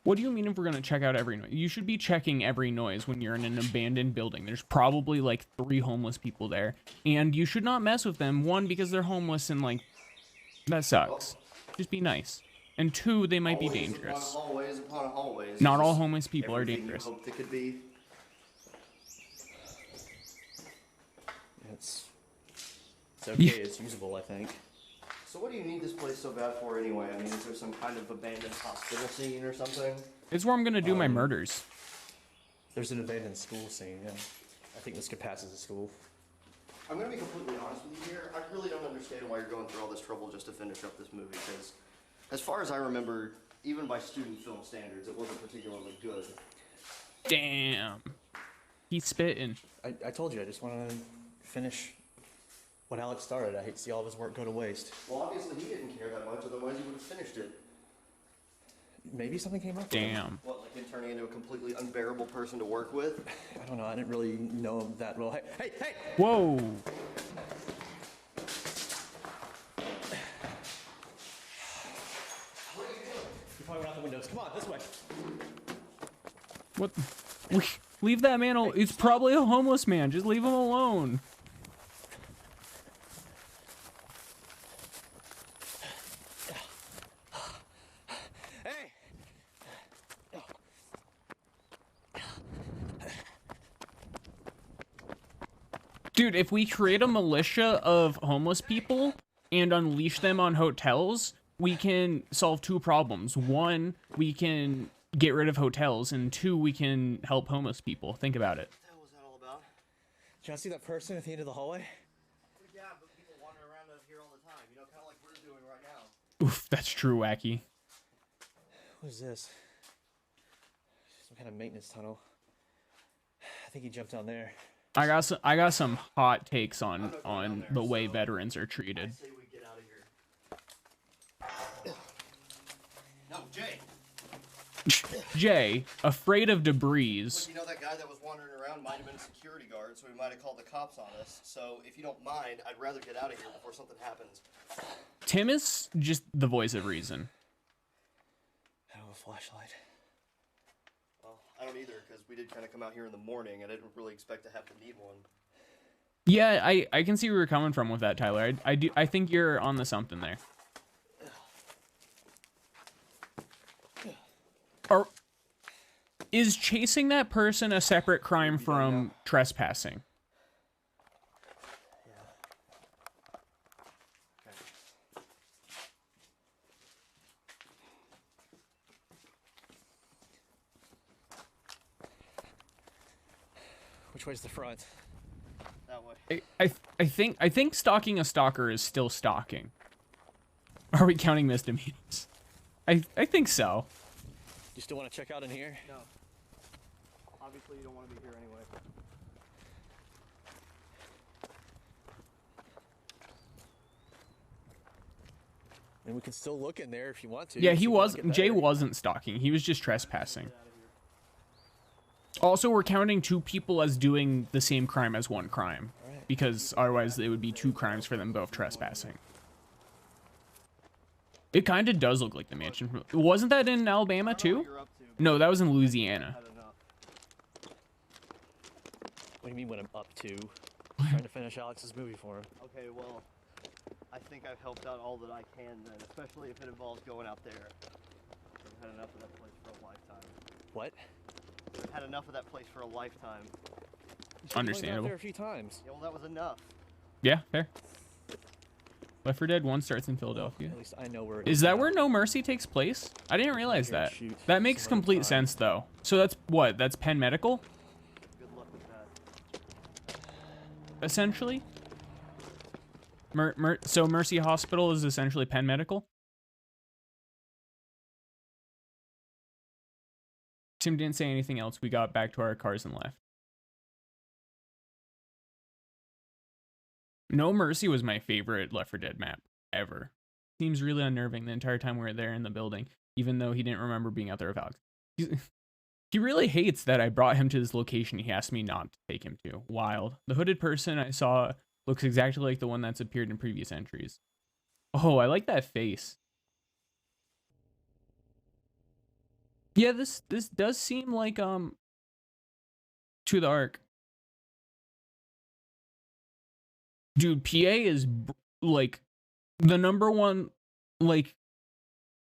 What do you mean if we're gonna check out every noise? You should be checking every noise when you're in an abandoned building. There's probably like 3 homeless people there, and you should not mess with them. 1, because they're homeless and like that sucks. Just be nice. And 2, they might be Hallways dangerous. upon hallways upon hallways. Not all Just homeless people are everything you dangerous. hoped it could be. It's okay. It's usable, I think. So what do you need this place so bad for anyway? I mean, is there some kind of abandoned hospital scene or something? It's where I'm gonna do my murders. There's an abandoned school scene, yeah. I think this could pass as a school. I'm gonna be completely honest with you here. I really don't understand why you're going through all this trouble just to finish up this movie, because as far as I remember, even by student film standards, it wasn't particularly good. Damn. He's spitting. I told you, I just want to finish what Alex started. I hate to see all of his work go to waste. Well, obviously he didn't care that much, otherwise he would have finished it. Maybe something came up. Damn. What, like him turning into a completely unbearable person to work with? I don't know. I didn't really know him that well. Hey! Whoa. You probably went out the windows. Come on, this way. What? Leave that man alone. It's probably a homeless man. Just leave him alone. Hey! Dude, if we create a militia of homeless people and unleash them on hotels, we can solve two problems. One, we can get rid of hotels, and two, we can help homeless people. Think about it. What the hell was that all about? Did you see that person at the end of the hallway? Yeah, but people wander around out here all the time, you know, kind of like we're doing right now. Oof, that's true, Wacky. What is this? Some kind of maintenance tunnel. I think he jumped down there. I got some hot takes on the way veterans are treated. I say we get out of here. No, Jay. Jay, afraid of debris. Look, you know that guy that was wandering around might have been a security guard, so he might have called the cops on us. So if you don't mind, I'd rather get out of here before something happens. Tim is just the voice of reason. I don't have a flashlight. Well, I don't either, because we did kind of come out here in the morning. I didn't really expect to have to need one. Yeah, I can see where you're coming from with that, Tyler. I think you're on to something there. Is chasing that person a separate crime from trespassing? Yeah. Okay. Which way's the front? That way. I think stalking a stalker is still stalking. Are we counting misdemeanors? I think so. You still want to check out in here? No. Obviously, you don't want to be here anyway. And we can still look in there if you want to. Yeah, if he you wanna was. get Jay better. wasn't stalking. He was just trespassing. Also, we're counting two people as doing the same crime as one crime, Alright. because otherwise it would be two crimes for them both trespassing. It kind of does look like the mansion. Wasn't that in Alabama too? No, that was in Louisiana. Had enough. What do you mean when I'm up to? Trying to finish Alex's movie for him. Okay, well, I think I've helped out all that I can then, especially if it involves going out there. I've had enough of that place for a lifetime. What? I've had enough of that place for a lifetime. You said you only been out Understandable. there a few times. Yeah, well, that was enough. Yeah, fair. Left 4 Dead 1 starts in Philadelphia. At least I know where it Is that now. where No Mercy takes place? I didn't realize Here, that. shoot. That makes Some other complete time. sense though. So that's what? That's Penn Medical, Good luck with that. essentially? So Mercy Hospital is essentially Penn Medical? Tim didn't say anything else. We got back to our cars and left. No Mercy was my favorite Left 4 Dead map ever. Seems really unnerving the entire time we were there in the building, even though he didn't remember being out there with Alex. He really hates that I brought him to this location he asked me not to take him to. Wild. The hooded person I saw looks exactly like the one that's appeared in previous entries. Oh, I like that face. Yeah, this does seem like To the Ark. Dude, PA is like the number one like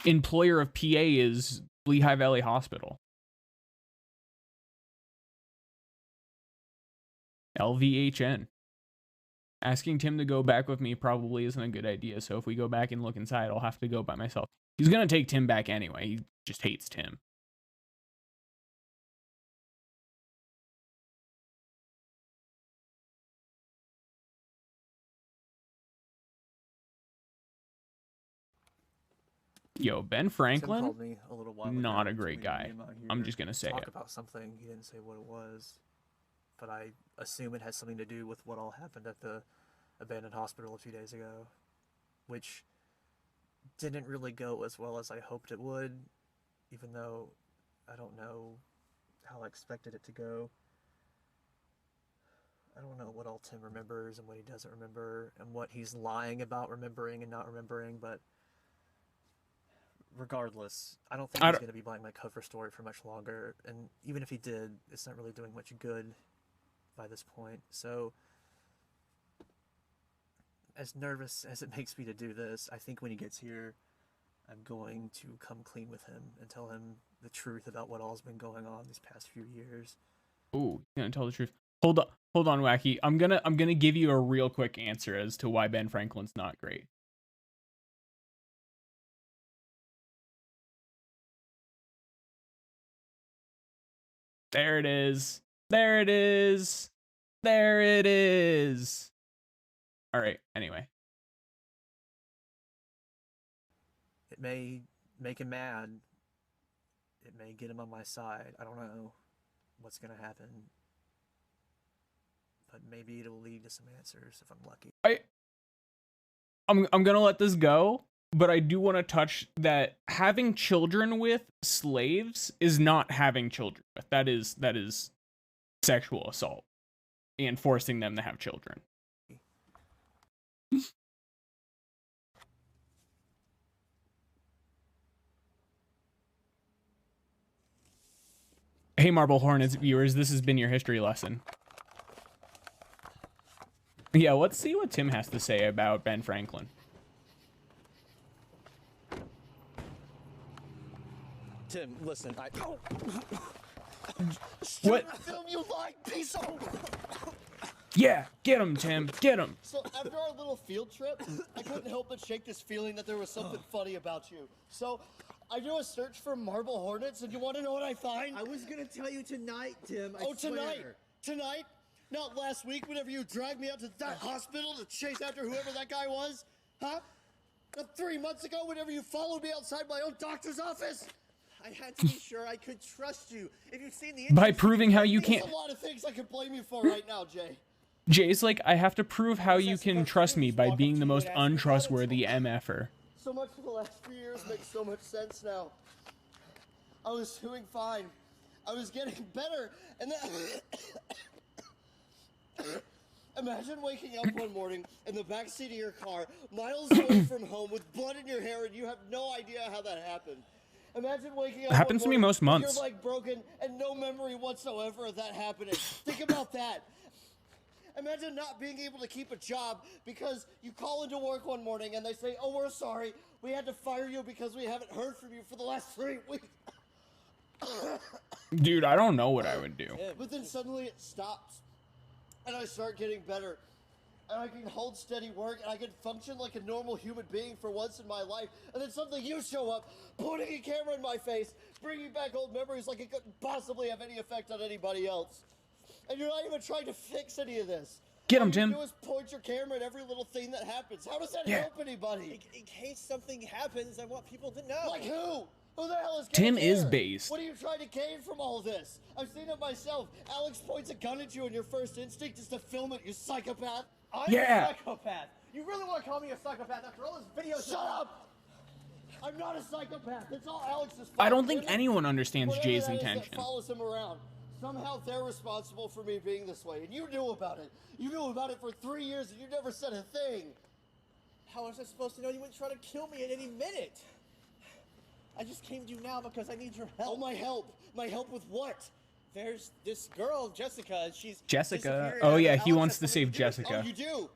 employer of PA is Lehigh Valley Hospital. LVHN. Asking Tim to go back with me probably isn't a good idea, so if we go back and look inside, I'll have to go by myself. He's gonna take Tim back anyway. He just hates Tim. Yo, Ben Tim Franklin, called me a little while ago. not a told great me to guy. meet him out I'm here just gonna to say talk it. about something. He didn't say what it was, but I assume it has something to do with what all happened at the abandoned hospital a few days ago, which didn't really go as well as I hoped it would, even though I don't know how I expected it to go. I don't know what all Tim remembers and what he doesn't remember and what he's lying about remembering and not remembering, but regardless, I don't think he's going to be buying my cover story for much longer, and even if he did, it's not really doing much good by this point. So, as nervous as it makes me to do this, I think when he gets here, I'm going to come clean with him and tell him the truth about what all's been going on these past few years. Ooh, you're gonna tell the truth. Hold on, Wacky. I'm gonna give you a real quick answer as to why Ben Franklin's not great. There it is. There it is. There it is. All right. Anyway. It may make him mad. It may get him on my side. I don't know what's going to happen. But maybe it'll lead to some answers if I'm lucky. I'm going to let this go, but I do want to touch that having children with slaves is not having children with. That is sexual assault and forcing them to have children. Hey, Marble Hornets viewers, this has been your history lesson. Yeah, let's see what Tim has to say about Ben Franklin. Tim, listen, What? Film you like, piece of... Yeah, get him, Tim, get him. So after our little field trip, I couldn't help but shake this feeling that there was something funny about you. So I do a search for marble hornets, and you want to know what I find? I was gonna tell you tonight, Tim. I tonight? swear. Tonight? Not last week whenever you dragged me out to that hospital to chase after whoever that guy was? Huh? Not 3 months ago whenever you followed me outside my own doctor's office? I had to be sure I could trust you. If you've seen the By proving how you There's can't... a lot of things I can blame you for right now, Jay. Jay's like, I have to prove how you can trust me by being the most untrustworthy MFer. So much of the last few years makes so much sense now. I was doing fine. I was getting better, and then... Imagine waking up one morning in the backseat of your car, miles away from home, with blood in your hair, and you have no idea how that happened. Imagine waking up It happens to me most months. with your leg broken and no memory whatsoever of that happening. Think about that. Imagine not being able to keep a job because you call into work one morning and they say, "Oh, we're sorry. We had to fire you because we haven't heard from you for the last 3 weeks." Dude, I don't know what I would do. But then suddenly it stops. And I start getting better. And I can hold steady work, and I can function like a normal human being for once in my life. And then suddenly you show up, putting a camera in my face, bringing back old memories like it couldn't possibly have any effect on anybody else. And you're not even trying to fix any of this. Get him, All Tim. you do is point your camera at every little thing that happens. How does that help anybody? In case something happens, I want people to know. Like who? Who the hell is Tim gonna is care? based. What are you trying to gain from all this? I've seen it myself. Alex points a gun at you and your first instinct is to film it, you psychopath. I'm Yeah. a psychopath. You really want to call me a psychopath after all this videos? Shut up! I'm not a psychopath. It's all Alex's fault. I don't think Whatever- anyone understands whatever Jay's that is that intention. follows him around. Somehow they're responsible for me being this way, and you knew about it. You knew about it for 3 years, and you never said a thing. How was I supposed to know you wouldn't try to kill me at any minute? I just came to you now because I need your help. Oh, my help? My help with what? There's this girl, Jessica. She's Jessica. disappeared, Oh and yeah, Alex he wants has to something save do with it. Jessica. Oh, you do?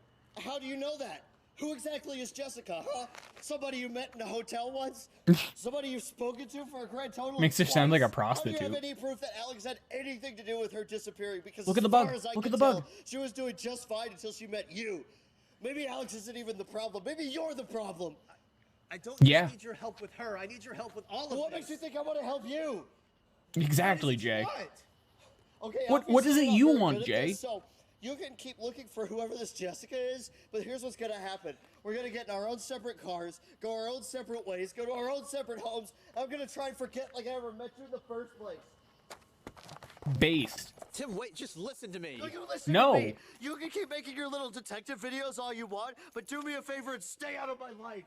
How do you know that? Who exactly is Jessica, huh? Somebody you met in a hotel once? Somebody you've spoken to for a grand total Makes of her sound like a twice? How do you prostitute. have any proof that Alex had anything to do with her disappearing? Because Look at as the far bug. as I Look can at the bug. tell, she was doing just fine until she met you. Maybe Alex isn't even the problem. Maybe you're the problem. I don't Yeah. just need your help with her. I need your help with all of What this. makes you think I want to help you? Exactly, What is it you Jay. want? Okay, What obviously is it I'm not you very want, good at Jay? this, so You can keep looking for whoever this Jessica is, but here's what's gonna happen. We're gonna get in our own separate cars, go our own separate ways, go to our own separate homes. I'm gonna try and forget like I ever met you in the first place. Based. Tim, wait, just listen to me. No, you listen No. to me. You can keep making your little detective videos all you want, but do me a favor and stay out of my life.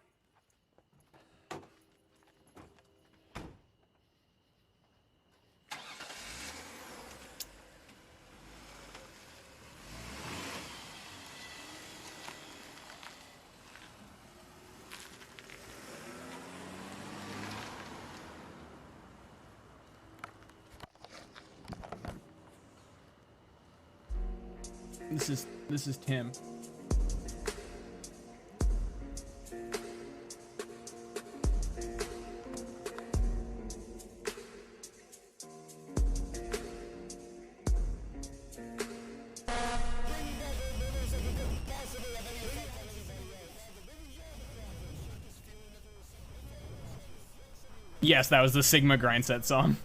This is Tim. Yes, that was the Sigma Grindset song.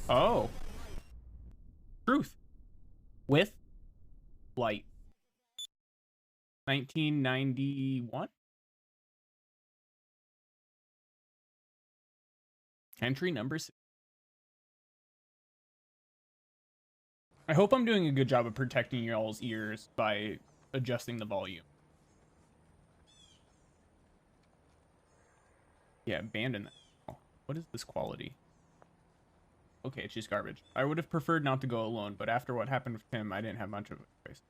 Oh. Truth. With light. 1991? Entry number 6. I hope I'm doing a good job of protecting y'all's ears by adjusting the volume. Yeah, abandon that. Oh, what is this quality? Okay, it's just garbage. I would have preferred not to go alone, but after what happened with Tim, I didn't have much of a choice.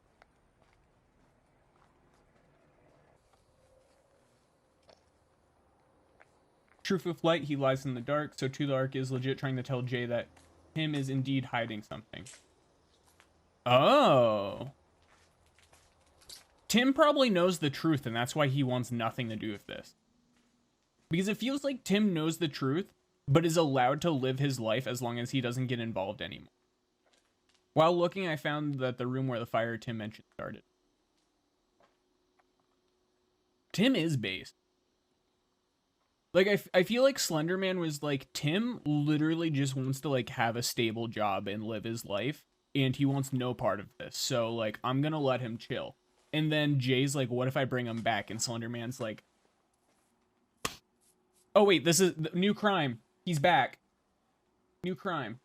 Truth with light, he lies in the dark, so Too Dark is legit trying to tell Jay that Tim is indeed hiding something. Oh. Tim probably knows the truth, and that's why he wants nothing to do with this. Because it feels like Tim knows the truth, but is allowed to live his life as long as he doesn't get involved anymore. While looking, I found that the room where the fire Tim mentioned started. Tim is based. Like, I feel like Slender Man was like, Tim literally just wants to, like, have a stable job and live his life, and he wants no part of this. So, like, I'm gonna let him chill. And then Jay's like, what if I bring him back? And Slender Man's like, oh, wait, this is the new crime. He's back. New crime.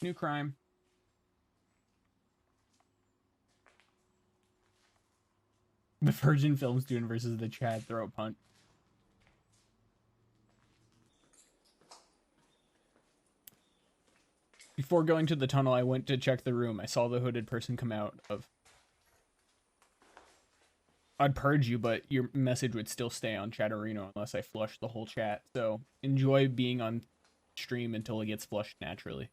New crime. The Virgin Film student versus the Chad throat punch. Before going to the tunnel, I went to check the room. I saw the hooded person come out of... I'd purge you, but your message would still stay on Chatterino unless I flush the whole chat. So enjoy being on stream until it gets flushed naturally.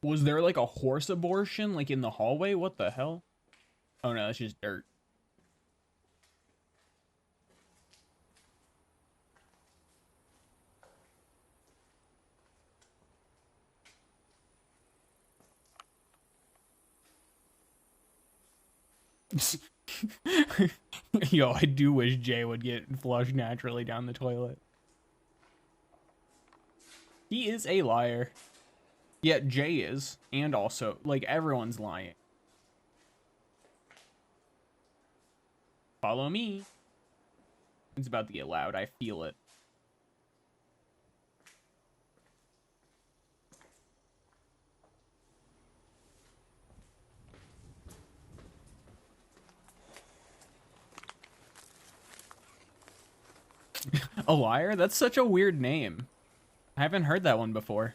Was there like a horse abortion like in the hallway? What the hell? Oh no, that's just dirt. Yo, I do wish Jay would get flushed naturally down the toilet. He is a liar. Yeah, Jay is. And also, like, everyone's lying. Follow me. It's about to get loud. I feel it. A liar? That's such a weird name. I haven't heard that one before.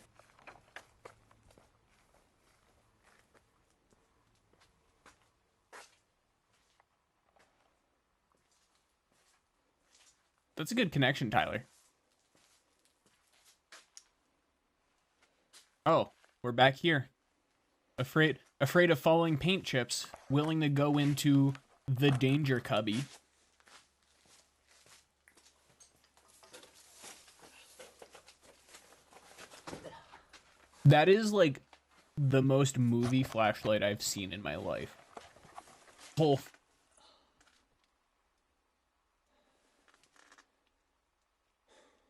That's a good connection, Tyler. Oh, we're back here. Afraid afraid of falling paint chips, willing to go into the danger cubby. That is like the most movie flashlight I've seen in my life. Whole.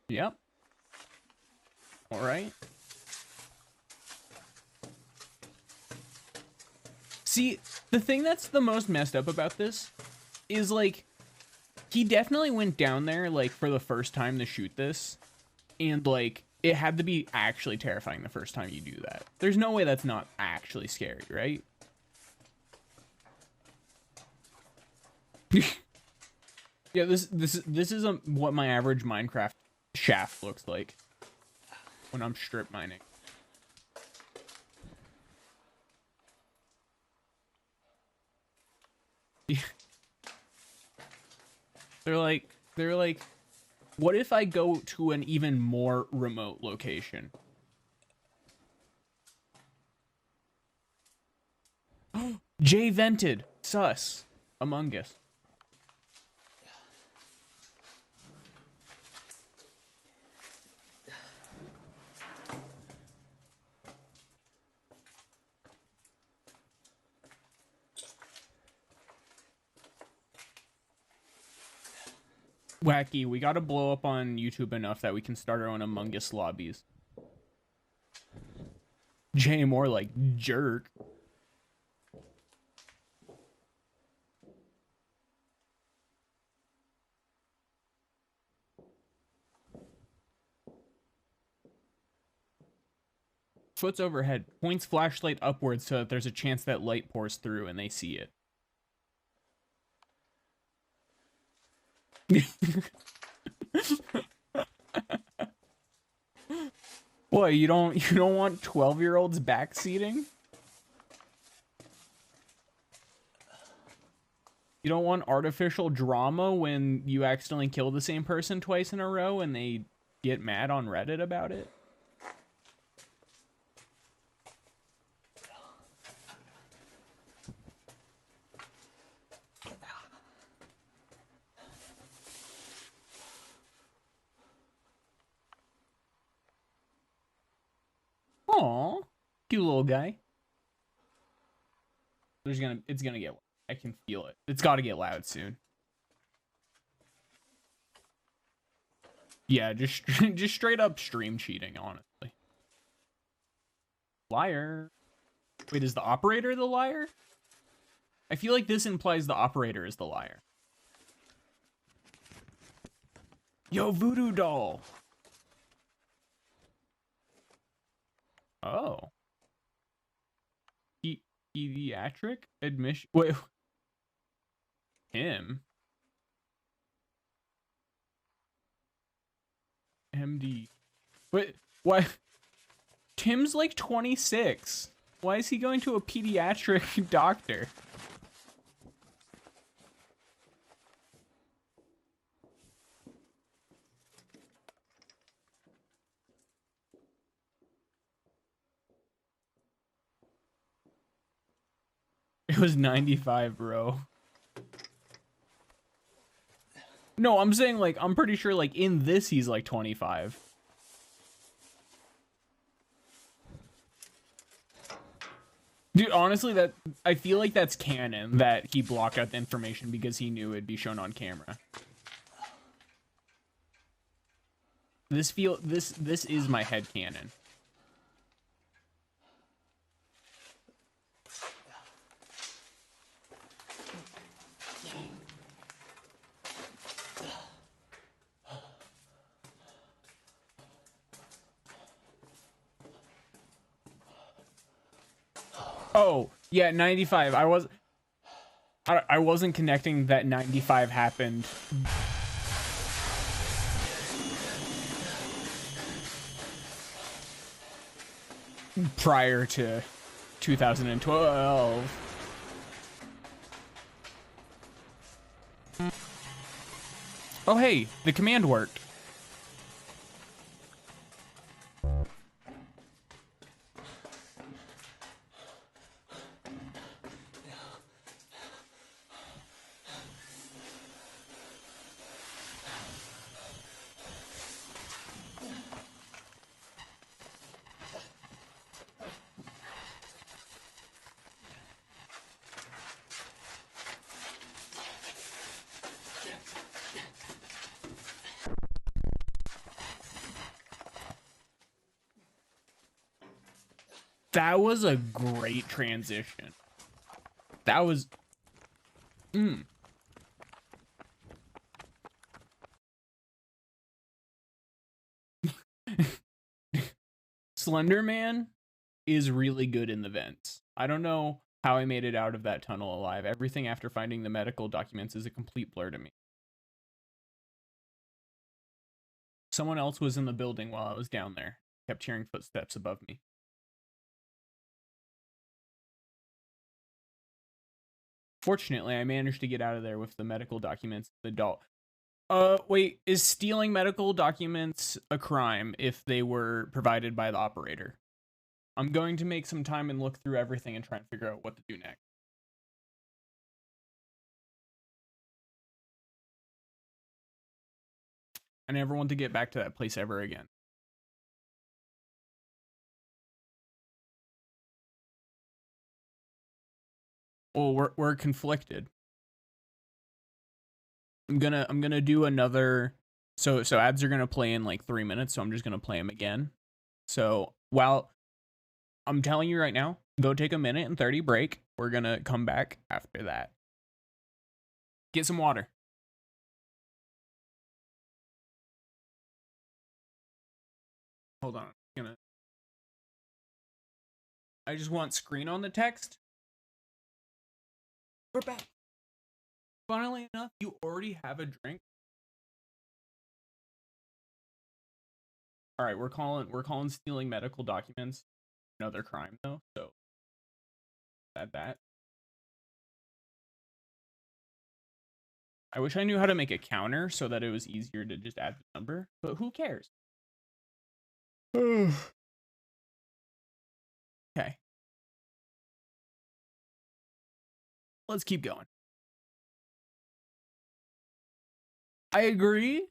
Yep. All right. See, the thing that's the most messed up about this is like, he definitely went down there like for the first time to shoot this, and like it had to be actually terrifying the first time you do that. There's no way that's not actually scary, right? Yeah, this is what my average Minecraft shaft looks like when I'm strip mining. They're like, what if I go to an even more remote location? Jay vented. Sus. Among Us. Wacky, we gotta blow up on YouTube enough that we can start our own Among Us lobbies. Jay more like jerk. Foot's overhead. Points flashlight upwards so that there's a chance that light pours through and they see it. What, you don't want 12-year-olds backseating? You don't want artificial drama when you accidentally kill the same person twice in a row and they get mad on Reddit about it? Aw, cute little guy. It's gonna get, I can feel it. It's gotta get loud soon. Yeah, just straight up stream cheating, honestly. Liar. Wait, is the operator the liar? I feel like this implies the operator is the liar. Yo, voodoo doll. Oh. Pediatric admission. Wait. Him. MD. Wait, what? Tim's like 26. Why is he going to a pediatric doctor? It was 95, bro. No, I'm saying, like, I'm pretty sure, like, in this, he's, like, 25. Dude, honestly, I feel like that's canon, that he blocked out the information because he knew it'd be shown on camera. This is my head canon. Oh, yeah, 95. I wasn't connecting that 95 happened. Prior to 2012. Oh, hey, the command worked. That was a great transition. That was... Slender Man is really good in the vents. I don't know how I made it out of that tunnel alive. Everything after finding the medical documents is a complete blur to me. Someone else was in the building while I was down there. Kept hearing footsteps above me. Fortunately, I managed to get out of there with the medical documents. The doll. Wait, is stealing medical documents a crime if they were provided by the operator? I'm going to make some time and look through everything and try and figure out what to do next. I never want to get back to that place ever again. Well, we're conflicted. I'm gonna do another. So ads are gonna play in like 3 minutes, so I'm just gonna play them again. So while I'm telling you right now, go take a minute and 30 break. We're gonna come back after that. Get some water. Hold on. I just want screen on the text. We're back. Funnily enough, you already have a drink. All right, we're calling stealing medical documents another crime though. So add that. I wish I knew how to make a counter so that it was easier to just add the number, but who cares? Okay. Let's keep going. I agree,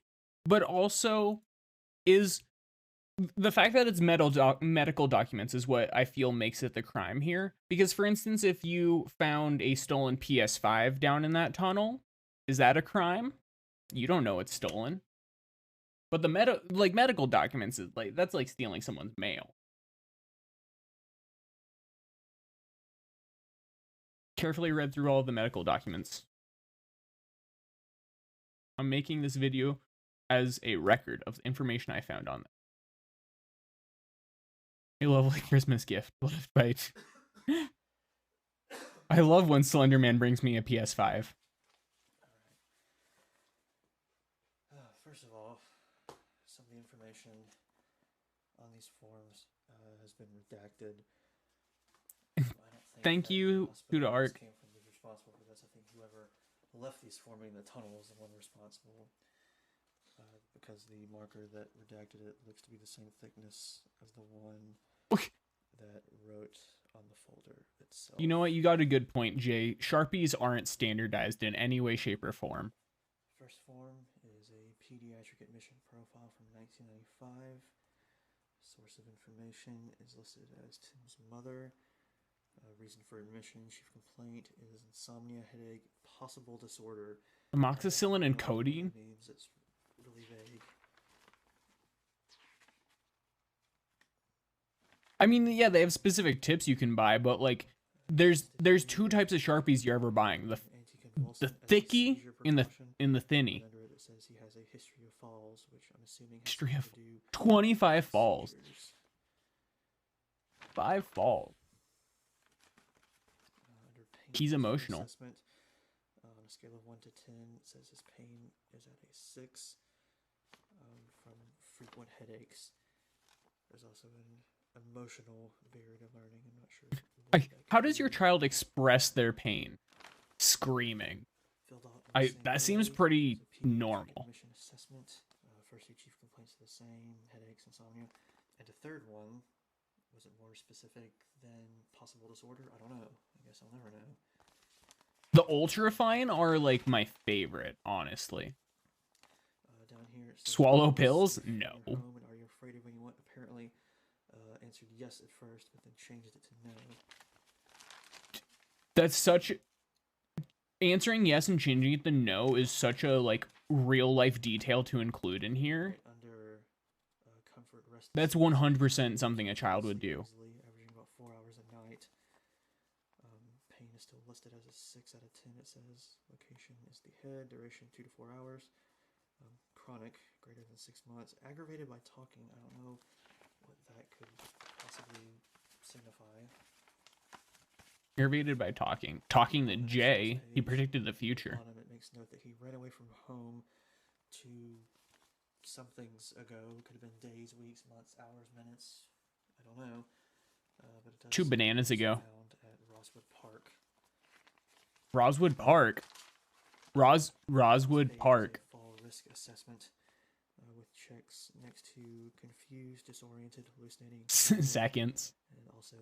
but also is the fact that it's medical documents is what I feel makes it the crime here. Because, for instance, if you found a stolen PS5 down in that tunnel, is that a crime? You don't know it's stolen. But the medical documents is like that's like stealing someone's mail. Carefully read through all of the medical documents. I'm making this video as a record of the information I found on them. A lovely Christmas gift. Right. I love when Slender Man brings me a PS5. First of all, some of the information on these forms has been redacted. I don't think Thank you, Huda Art. came from who's responsible for this. I think whoever left these for me in the tunnel is the one responsible. Because the marker that redacted it looks to be the same thickness as the one that wrote on the folder itself. You know what? You got a good point, Jay. Sharpies aren't standardized in any way, shape, or form. First form is a pediatric admission profile from 1995. Source of information is listed as Tim's mother. Reason for admission, chief complaint is insomnia, headache, possible disorder. Amoxicillin and codeine? Means it's really vague. I mean, yeah, they have specific tips you can buy, but like, there's two types of Sharpies you're ever buying: the thicky and the thinny. Under it says he has a history of falls, which I'm assuming has History of to do 25 falls. seizures. 5 falls. Under pain He's emotional. assessment, on a scale of 1 to 10, it says his pain is at a 6 from frequent headaches. There's also an emotional barrier to learning. I'm not sure. How does your child express their pain? Screaming. Filled out in the same That seems way. pretty It's a pediatric normal. admission assessment. First two chief complaints are the same: headaches, insomnia. And a third one, was it more specific than possible disorder? I don't know. I guess I'll never know. The ultrafine are like my favorite, honestly. Down here, it says, Swallow "Are you pills? safe in your No. home, and are you afraid of anyone?" Apparently, answered yes at first, but then changed it to no. That's such... Answering yes and changing it to no is such a, like, real-life detail to include in here. Right under comfort, rest. That's 100% something a child would do. Easily, averaging about 4 hours the night. Pain is still listed as a 6 out of 10. It says location is the head, duration 2 to 4 hours. Chronic, greater than 6 months. Aggravated by talking. I don't know what that could possibly signify. Aggravated by talking. Talking to Jay, he predicted the future. Bottom, it makes note that he ran away from home to somethings ago. Could have been days, weeks, months, hours, minutes. I don't know. But it does 2 bananas ago. found at Rosewood Park. Roswood Park. Roswood Page Park. a fall risk assessment with checks next to confused, disoriented, hallucinating, Seconds. and also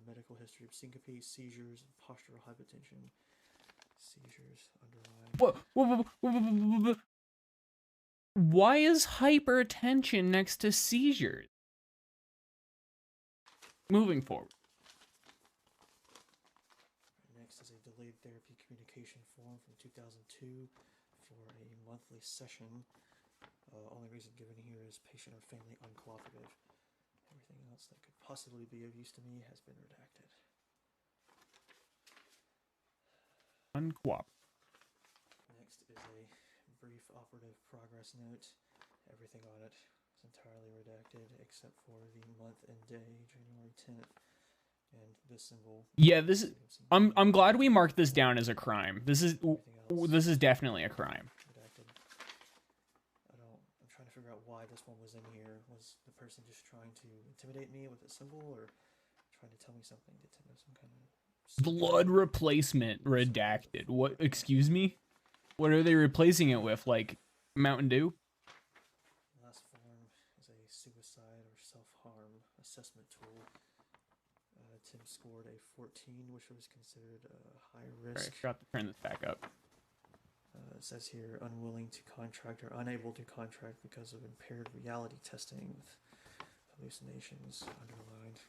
medical history of syncope, seizures, and postural hypotension. Seizures underlying. Why is hypertension next to seizures? Moving forward. Next is a delayed therapy communication form from 2002 for a monthly session. Only reason given here is patient or family uncooperative. Everything else that could possibly be of use to me has been redacted. Uncooperative. Next is a brief operative progress note. Everything on it is entirely redacted except for the month and day, January 10th, and this symbol. Yeah, this is. I'm glad we marked this down as a crime. This is definitely a crime. Redacted. I'm trying to figure out why this one was in here. Was the person just trying to intimidate me with a symbol, or trying to tell me something? Did Tim have some kind of Blood replacement redacted. What? Excuse me? What are they replacing it with? Like Mountain Dew? Last form is a suicide or self-harm assessment tool. Tim scored a 14, which was considered high risk. Alright, forgot to turn this back up. It says here, unwilling to contract or unable to contract because of impaired reality testing with hallucinations underlined.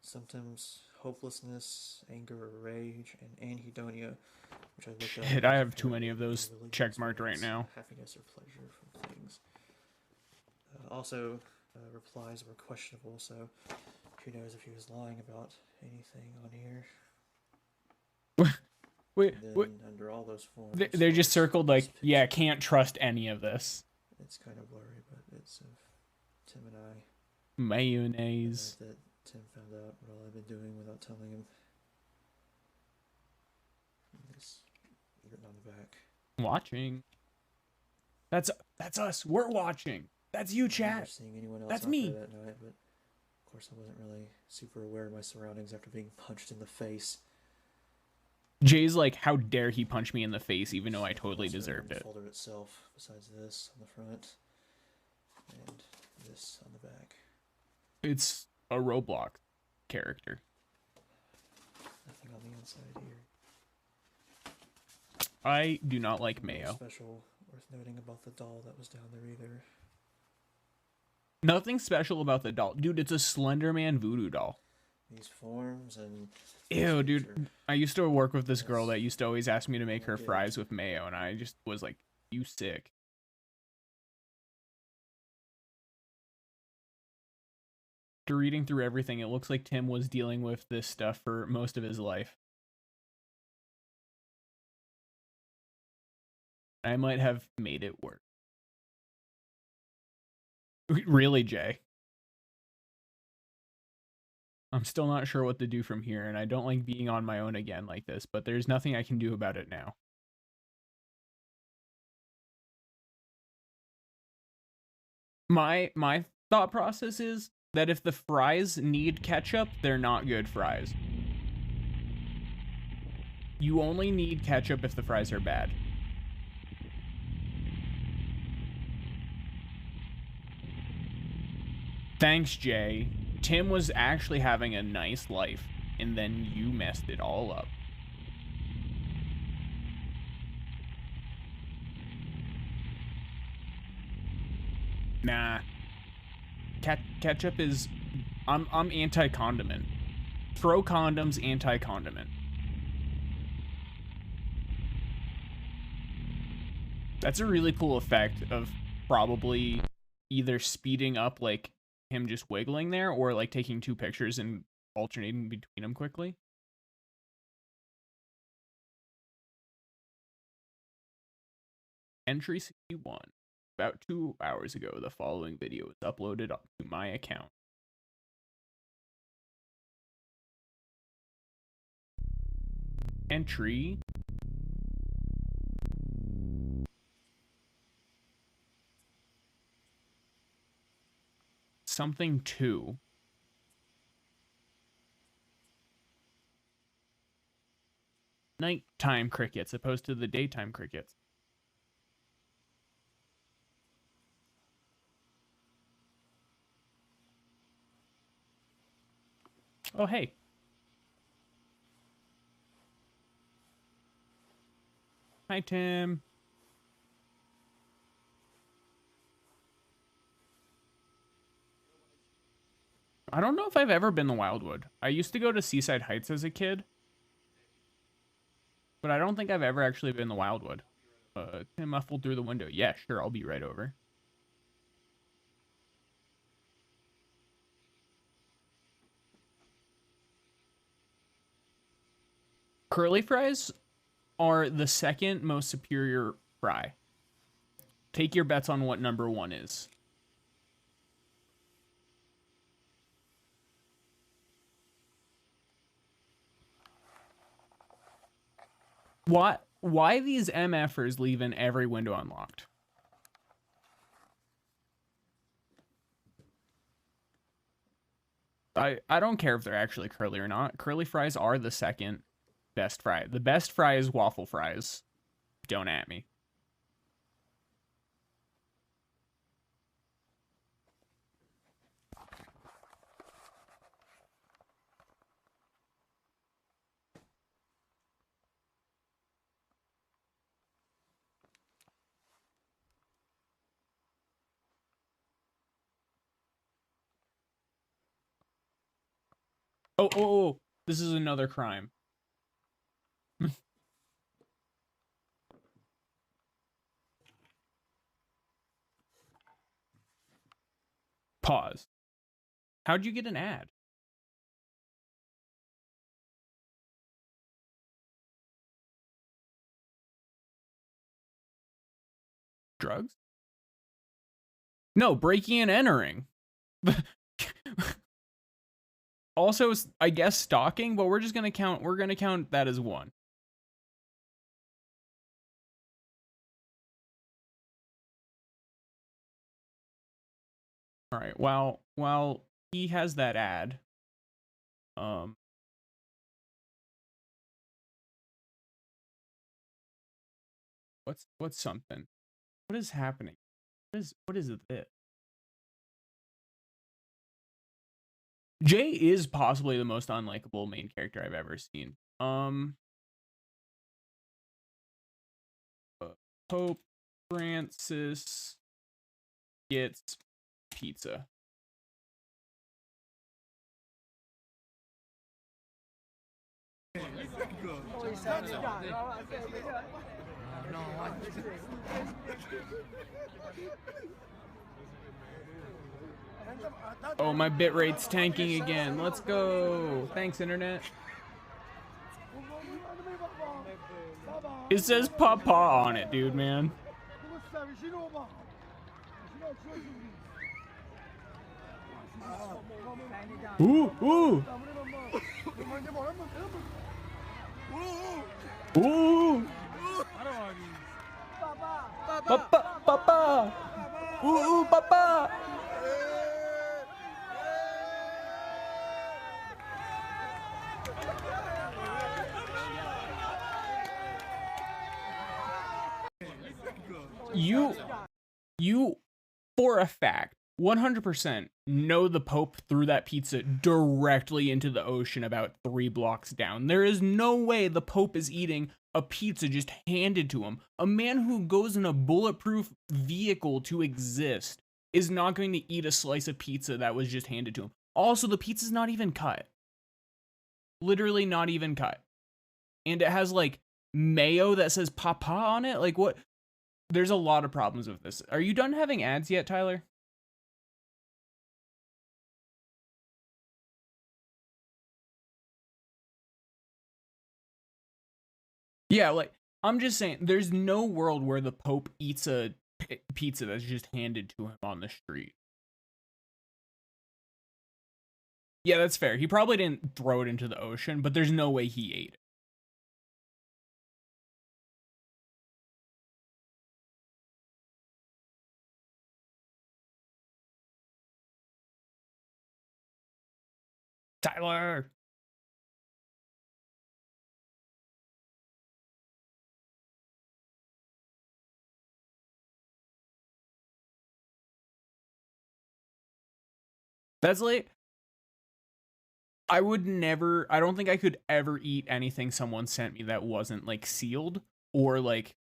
Symptoms, hopelessness, anger or rage, and anhedonia, which I looked up. Shit, I have too many of those check marked right now. Happiness or pleasure from things. Also, replies were questionable, so who knows if he was lying about anything on here. Wait, Under all those forms, they're just circled like, this yeah, picture. can't trust any of this. It's kind of blurry, but it's of Tim and I. Mayonnaise. That Tim found out what all I've been doing without telling him. It's written on the back. Watching. That's us. We're watching. That's you, I remember chat. seeing anyone else That's out me. there that night, but of course I wasn't really super aware of my surroundings after being punched in the face. Jay's like, how dare he punch me in the face, even though I totally Also, deserved the it. folder itself, besides this on the front and this on the back. It's a Roblox character. Nothing on the inside here. I do not like Nothing mayo. special worth noting about the doll that was down there either. Nothing special about the doll. Dude, it's a Slender Man voodoo doll. These forms and Ew, dude. I used to work with this girl that used to always ask me to make her fries with mayo, and I just was like, you sick. After reading through everything, it looks like Tim was dealing with this stuff for most of his life. I might have made it work. Really, Jay? I'm still not sure what to do from here, and I don't like being on my own again like this, but there's nothing I can do about it now. My thought process is that if the fries need ketchup, they're not good fries. You only need ketchup if the fries are bad. Thanks, Jay. Tim was actually having a nice life, and then you messed it all up. Nah. Ketchup is... I'm anti-condiment. Pro condoms, anti-condiment. That's a really cool effect of probably either speeding up, like, him just wiggling there, or, like, taking 2 pictures and alternating between them quickly. Entry 61. About 2 hours ago, the following video was uploaded to my account. Entry something 2. Nighttime crickets opposed to the daytime crickets. Oh, hey. Hi, Tim. I don't know if I've ever been to Wildwood. I used to go to Seaside Heights as a kid, but I don't think I've ever actually been to Wildwood. Tim muffled through the window. Yeah, sure, I'll be right over. Curly fries are the second most superior fry. Take your bets on what number 1 is. Why these MFers leaving every window unlocked? I don't care if they're actually curly or not. Curly fries are the second best fry. The best fry is waffle fries. Don't at me. Oh, this is another crime. Pause. How'd you get an ad? Drugs? No, breaking and entering. Also, I guess stalking, but we're gonna count that as 1. All right. While he has that ad, what's something? What is happening? What is this? Jay is possibly the most unlikable main character I've ever seen. Pope Francis gets pizza. Oh, my bit rate's tanking again. Let's go. Thanks, internet. It says Papa on it, dude, man. Ooh. Ooh. Papa. Ooh, Papa. You for a fact 100% know the Pope threw that pizza directly into the ocean about 3 blocks down. There is no way the Pope is eating a pizza just handed to him. A man who goes in a bulletproof vehicle to exist is not going to eat a slice of pizza that was just handed to him. Also, the pizza's not even cut. Literally not even cut. And it has like mayo that says Papa on it. Like what? There's a lot of problems with this. Are you done having ads yet, Tyler? Yeah, like, I'm just saying, there's no world where the Pope eats a pizza that's just handed to him on the street. Yeah, that's fair. He probably didn't throw it into the ocean, but there's no way he ate it. Tyler! That's like, I don't think I could ever eat anything someone sent me that wasn't like sealed or like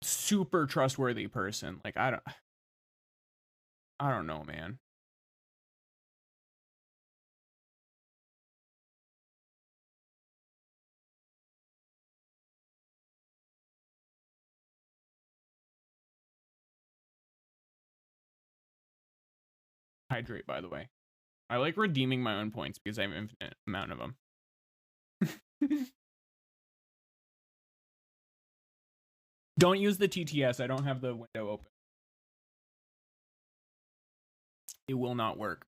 super trustworthy person. Like, I don't know, man. Hydrate, by the way. I like redeeming my own points because I have an infinite amount of them. Don't use the TTS. I don't have the window open. It will not work.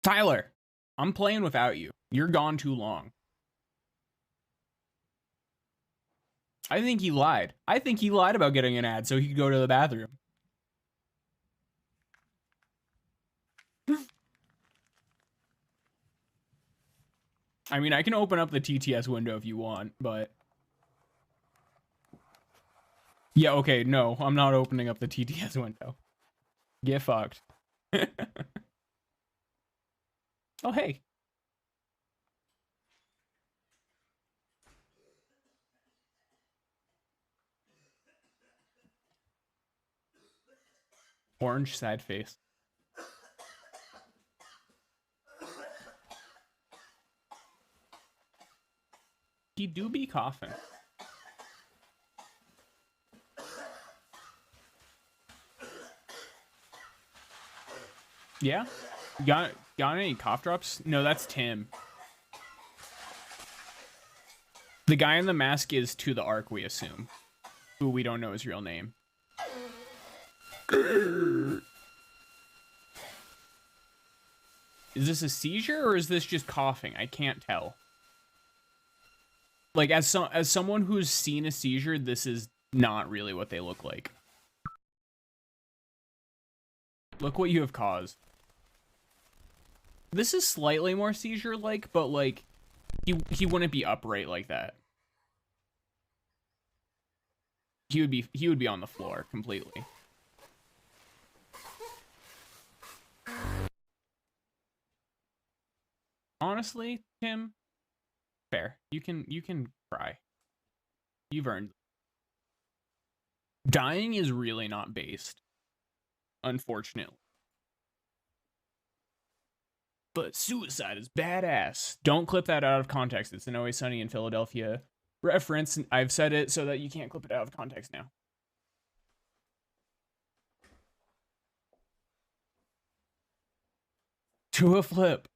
Tyler, I'm playing without you. You're gone too long. I think he lied. I think he lied about getting an ad so he could go to the bathroom. I mean, I can open up the TTS window if you want, but... Yeah, okay, no, I'm not opening up the TTS window. Get fucked. Oh, hey. Orange sad face. He do be coughing. Yeah? Got any cough drops? No, that's Tim. The guy in the mask is To the Ark, we assume. Who we don't know his real name. Is this a seizure or is this just coughing? I can't tell. Like, as someone who's seen a seizure, this is not really what they look like. Look what you have caused. This is slightly more seizure-like, but like, he wouldn't be upright like that. He would be on the floor completely. Honestly, Tim, fair. You can cry. You've earned. Dying is really not based, unfortunately. But suicide is badass. Don't clip that out of context. It's an Always Sunny in Philadelphia reference. I've said it so that you can't clip it out of context now. To a flip.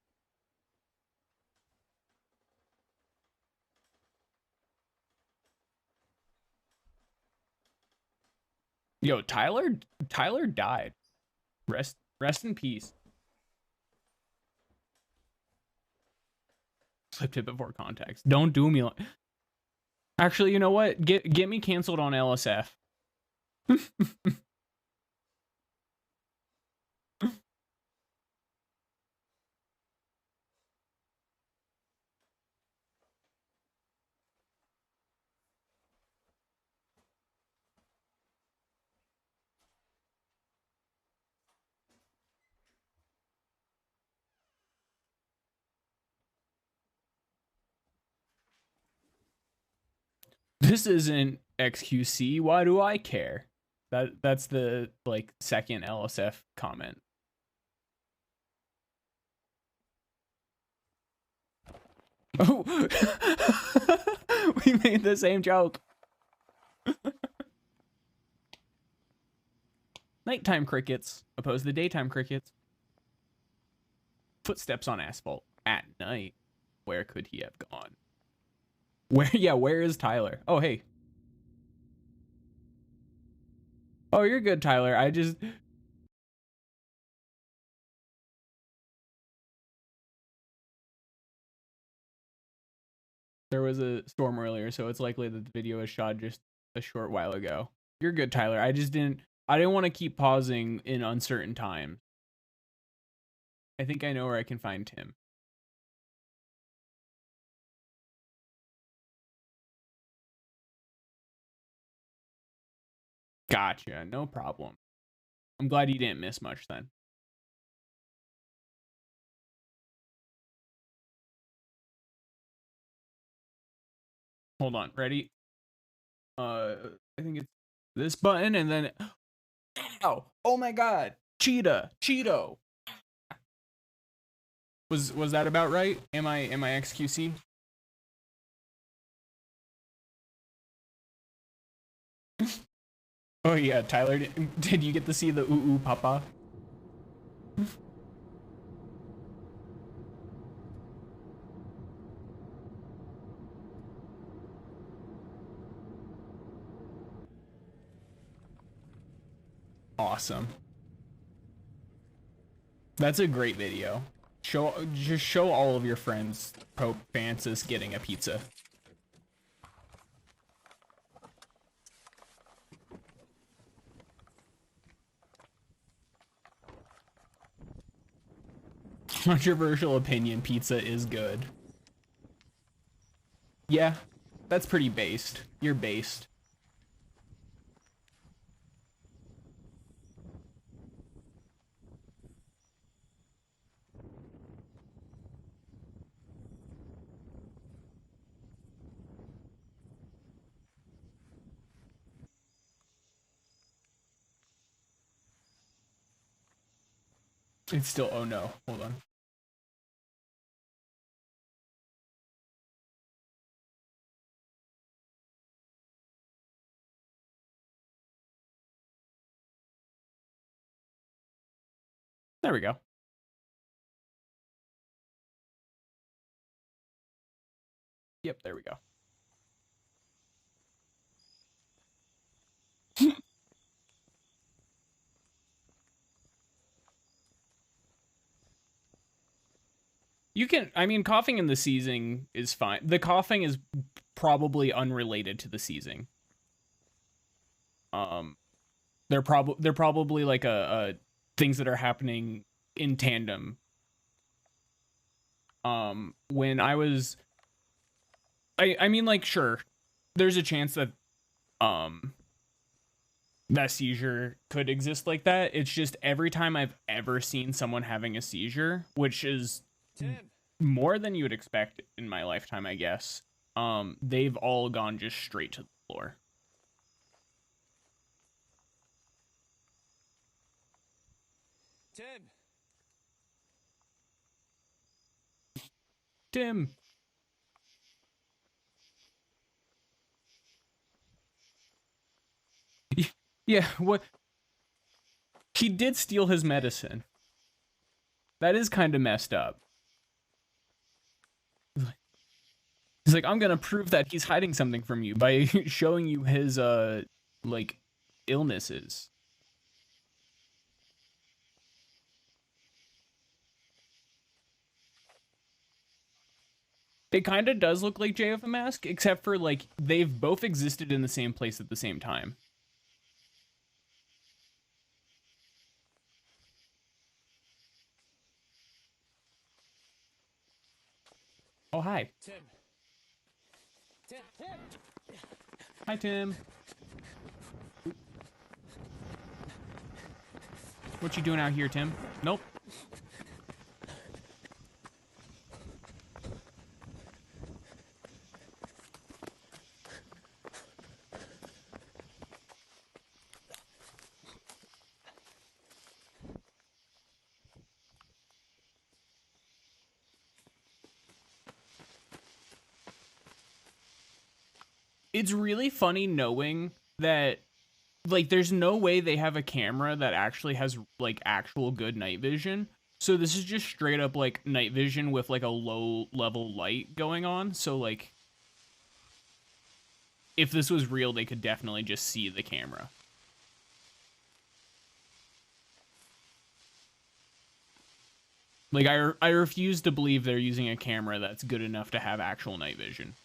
Yo, Tyler died. Rest in peace. Flipped it before context. Don't do me like... Actually, you know what? Get me canceled on LSF. This isn't XQC. Why do I care? That's the like second LSF comment. Oh, we made the same joke. Nighttime crickets opposed to daytime crickets. Footsteps on asphalt at night. Where could he have gone? Where is Tyler? Oh, hey. Oh, you're good, Tyler. There was a storm earlier, so it's likely that the video was shot just a short while ago. You're good, Tyler. I didn't want to keep pausing in uncertain times. I think I know where I can find Tim. Gotcha, no problem. I'm glad you didn't miss much then. Hold on, ready? I think it's this button and then ow! Oh my god! Cheeto! Was that about right? Am I XQC? Oh yeah, Tyler, did you get to see the ooh papa? Awesome. That's a great video. Just show all of your friends Pope Francis getting a pizza. Controversial opinion, pizza is good. Yeah, that's pretty based. You're based. It's still, oh no, hold on. There we go. Yep, there we go. You can, I mean, coughing in the seizing is fine. The coughing is probably unrelated to the seizing. They're probably like a things that are happening in tandem. When I was, I mean, like, sure, there's a chance that that seizure could exist like that. It's just every time I've ever seen someone having a seizure, which is more than you would expect in my lifetime, I guess, they've all gone just straight to the floor. Tim. Yeah, what? He did steal his medicine. That is kind of messed up. He's like, I'm gonna prove that he's hiding something from you by showing you his, like, illnesses. It kind of does look like JF Mask, except for, like, they've both existed in the same place at the same time. Oh, hi. Tim. Hi, Tim. What you doing out here, Tim? Nope. It's really funny knowing that, like, there's no way they have a camera that actually has, like, actual good night vision. So this is just straight up like night vision with like a low level light going on. So like if this was real, they could definitely just see the camera. Like I refuse to believe they're using a camera that's good enough to have actual night vision.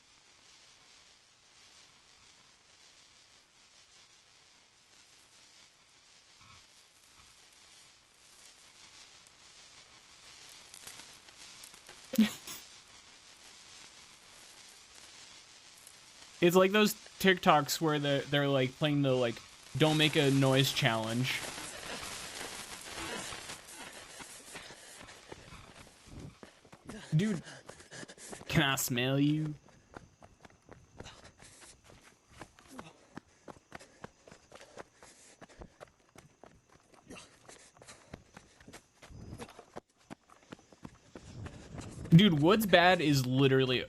It's like those TikToks where they're like playing the like don't make a noise challenge. Dude, can I smell you? Dude, Woods Bad is literally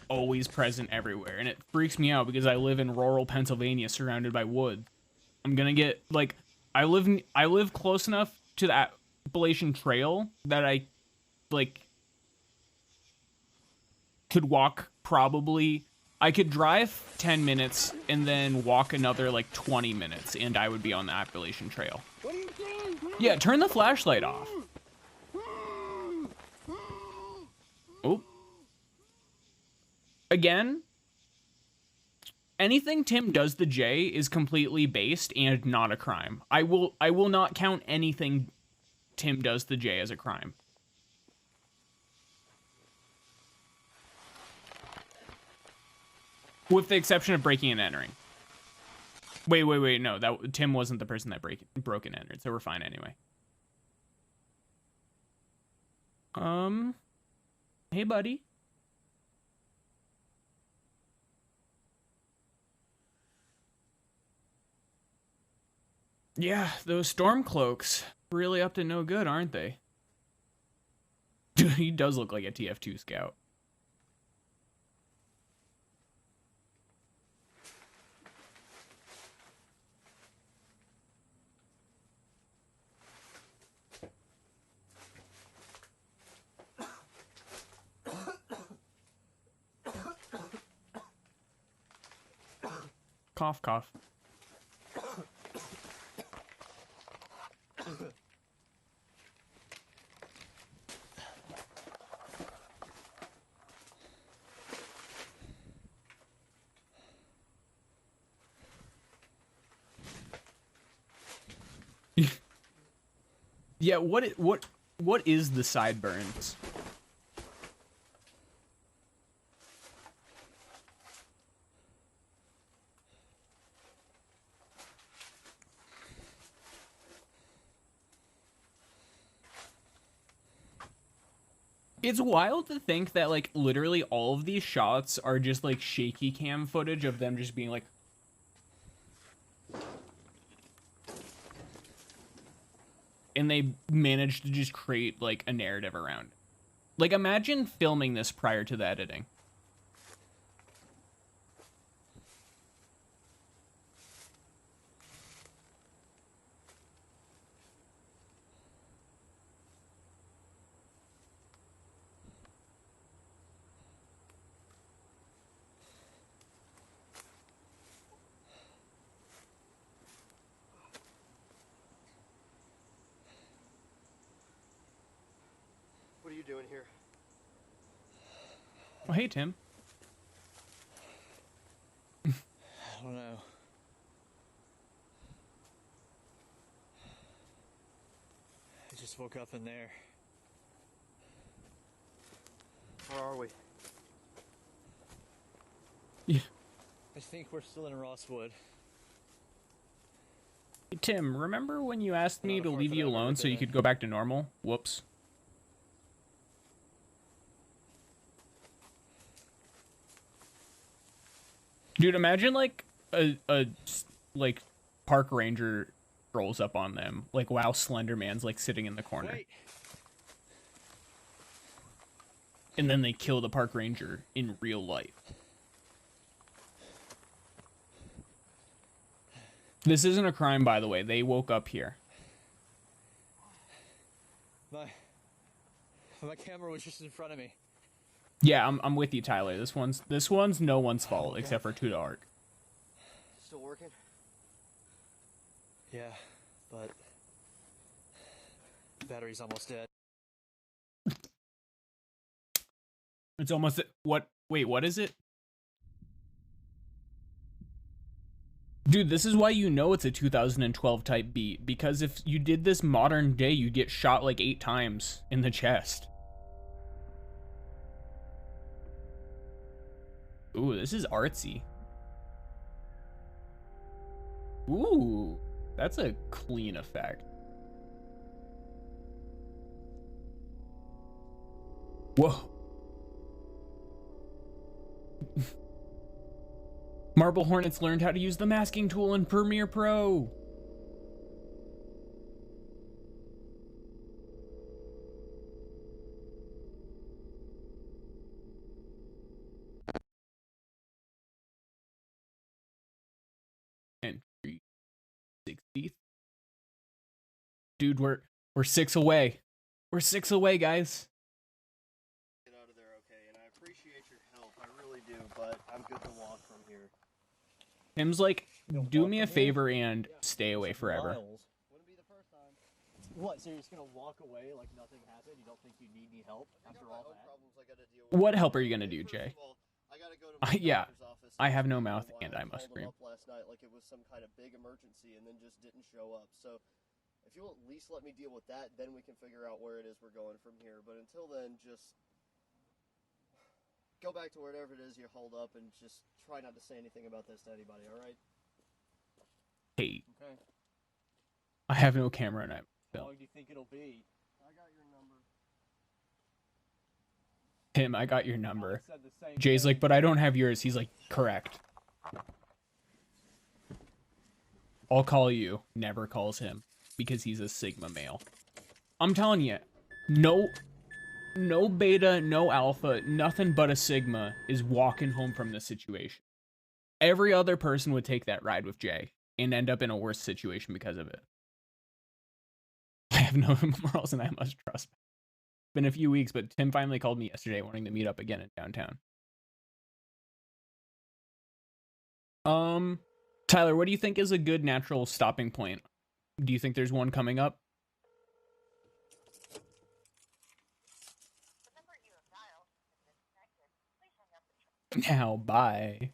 always present everywhere, and it freaks me out because I live in rural Pennsylvania surrounded by wood. I'm gonna get like I live close enough to the Appalachian Trail that I like could walk probably I could drive 10 minutes and then walk another like 20 minutes and I would be on the Appalachian Trail. What are you doing, bro? Yeah, turn the flashlight off. Oh. Again, anything Tim does to Jay is completely based and not a crime. I will not count anything Tim does to Jay as a crime. With the exception of breaking and entering. Wait, no, that Tim wasn't the person that broke and entered, so we're fine anyway. Hey buddy. Yeah, those storm cloaks really up to no good, aren't they? Dude, he does look like a TF2 scout. Cough, cough. Yeah, what is the sideburns? It's wild to think that, like, literally all of these shots are just, like, shaky cam footage of them just being, like... And they managed to just create, like, a narrative around it. Like, imagine filming this prior to the editing. What are you doing here? Oh, hey, Tim. I don't know. I just woke up in there. Where are we? Yeah. I think we're still in Rosswood. Hey, Tim, remember when you asked me Not to far leave from you that river alone so you bed. could go back to normal? Whoops. Dude, imagine like a like park ranger rolls up on them, like while Slender Man's like sitting in the corner. Wait. And then they kill the park ranger in real life. This isn't a crime, by the way. They woke up here. My My camera was just in front of me. Yeah, I'm with you, Tyler. This one's no one's fault except for Too Dark. Still working? Yeah, but the battery's almost dead. It's almost what? Wait, what is it? Dude, this is why you know it's a 2012 type beat, because if you did this modern day, you'd get shot like 8 times in the chest. Ooh, this is artsy. Ooh, that's a clean effect. Whoa. Marble Hornets learned how to use the masking tool in Premiere Pro. And 360. Dude, we're 6 away. We're 6 away, guys. Get out of there, okay? And I appreciate your help. I really do, but I'm good to walk from here. Tim's like, do me a favor and stay away forever. Wouldn't be the first time. What? So you're just gonna walk away like nothing happened? You don't think you need any help after all that? What help are you gonna do, Jay? I gotta go to my Yeah, doctor's office. I have no mouth and I must called scream. him up last night like it was some kind of big emergency and then just didn't show up. So if you'll at least let me deal with that, then we can figure out where it is we're going from here. But until then, just go back to wherever it is you hold up and just try not to say anything about this to anybody, all right? Hey, Okay. I have no camera and I'm How long do you think it'll be? I got your number. Tim, I got your number. Said the same Jay's thing. like, but I don't have yours. He's like, correct. I'll call you. Never calls him because he's a Sigma male. I'm telling you, no beta, no alpha, nothing but a Sigma is walking home from this situation. Every other person would take that ride with Jay and end up in a worse situation because of it. I have no morals and I must trust. Been a few weeks, but Tim finally called me yesterday wanting to meet up again in downtown. Tyler, what do you think is a good natural stopping point? Do you think there's one coming up? Now, bye.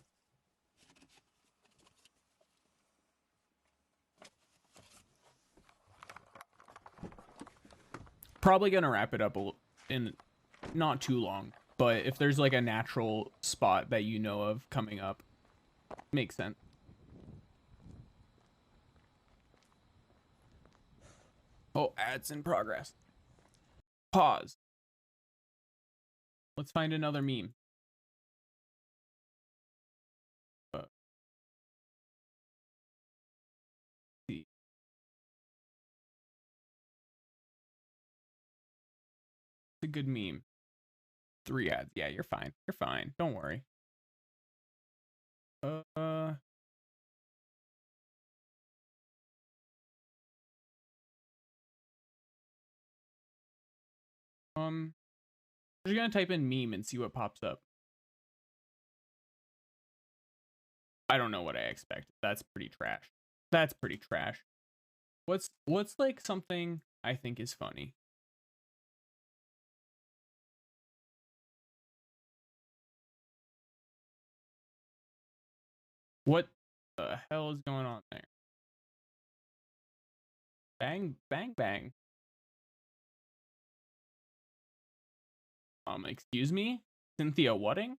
Probably gonna wrap it up in not too long, but if there's like a natural spot that you know of coming up, makes sense. Oh, ads in progress. Pause. Let's find another meme. See. It's a good meme. 3 ads. Yeah, you're fine. You're fine. Don't worry. I'm just gonna type in meme and see what pops up. I don't know what I expect. That's pretty trash. That's pretty trash. What's like something I think is funny? What the hell is going on there? Bang, bang, bang. Excuse me? Cynthia Whatting?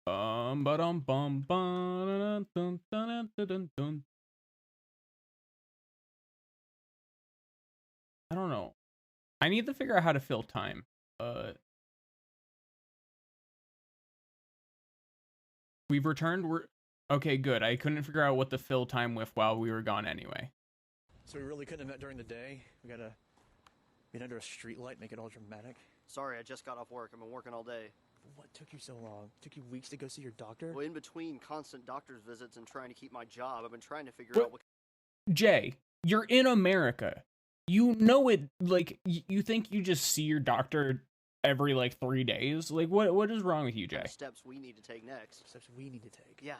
Ba-dum, bum, dun, dun, dun, dun, dun. I don't know. I need to figure out how to fill time. We've returned. We're okay. Good. I couldn't figure out what to fill time with while we were gone anyway. So we really couldn't have met during the day? We gotta get under a street light, make it all dramatic? Sorry, I just got off work. I've been working all day. What took you so long? Took you weeks to go see your doctor? Well, in between constant doctor's visits and trying to keep my job, I've been trying to figure What? out what... Jay, you're in America. you know it, like, you think you just see your doctor every, like, 3 days? Like, what is wrong with you, Jay? Steps we need to take next. Steps we need to take. Yeah.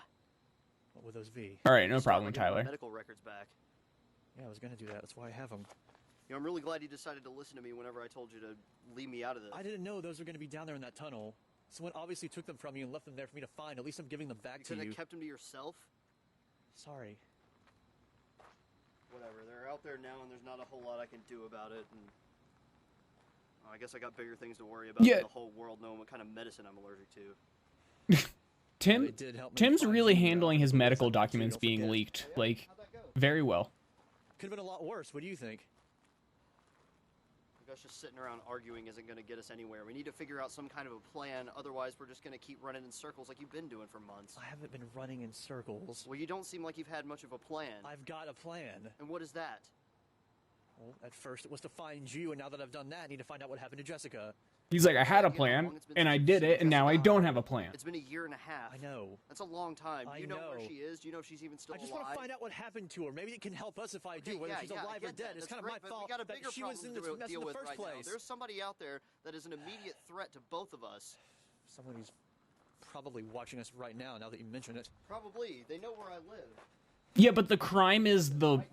What would those be? All right, no Start problem, by getting my Tyler. medical records back. Yeah, I was gonna do that. That's why I have them. You know, I'm really glad you decided to listen to me whenever I told you to leave me out of this. I didn't know those were gonna be down there in that tunnel. Someone obviously took them from you and left them there for me to find. At least I'm giving them back You to couldn't you. have kept them to yourself? Sorry. Whatever, they're out there now and there's not a whole lot I can do about it, and I guess I got bigger things to worry about than the whole world knowing what kind of medicine I'm allergic to. Tim's really handling his medical documents being leaked, like, very well. Could have been a lot worse. What do you think? I guess just sitting around arguing isn't going to get us anywhere. We need to figure out some kind of a plan, otherwise we're just going to keep running in circles like you've been doing for months. I haven't been running in circles. Well, you don't seem like you've had much of a plan. I've got a plan. And what is that? Well, at first it was to find you, and now that I've done that, I need to find out what happened to Jessica. He's like, I had a plan, and I did it, and now I don't have a plan. It's been a year and a half. I know. That's a long time. Do you know where know. she is? Do you know if she's even still alive? I just want to find out what happened to her. Maybe it can help us if I do, whether she's alive or dead. It's kind of my fault we got a that bigger she was in this problem to mess in deal the with first right now. place. There's somebody out there that is an immediate threat to both of us. Someone who's probably watching us right now that you mention it. Probably. They know where I live. Yeah, but the crime is the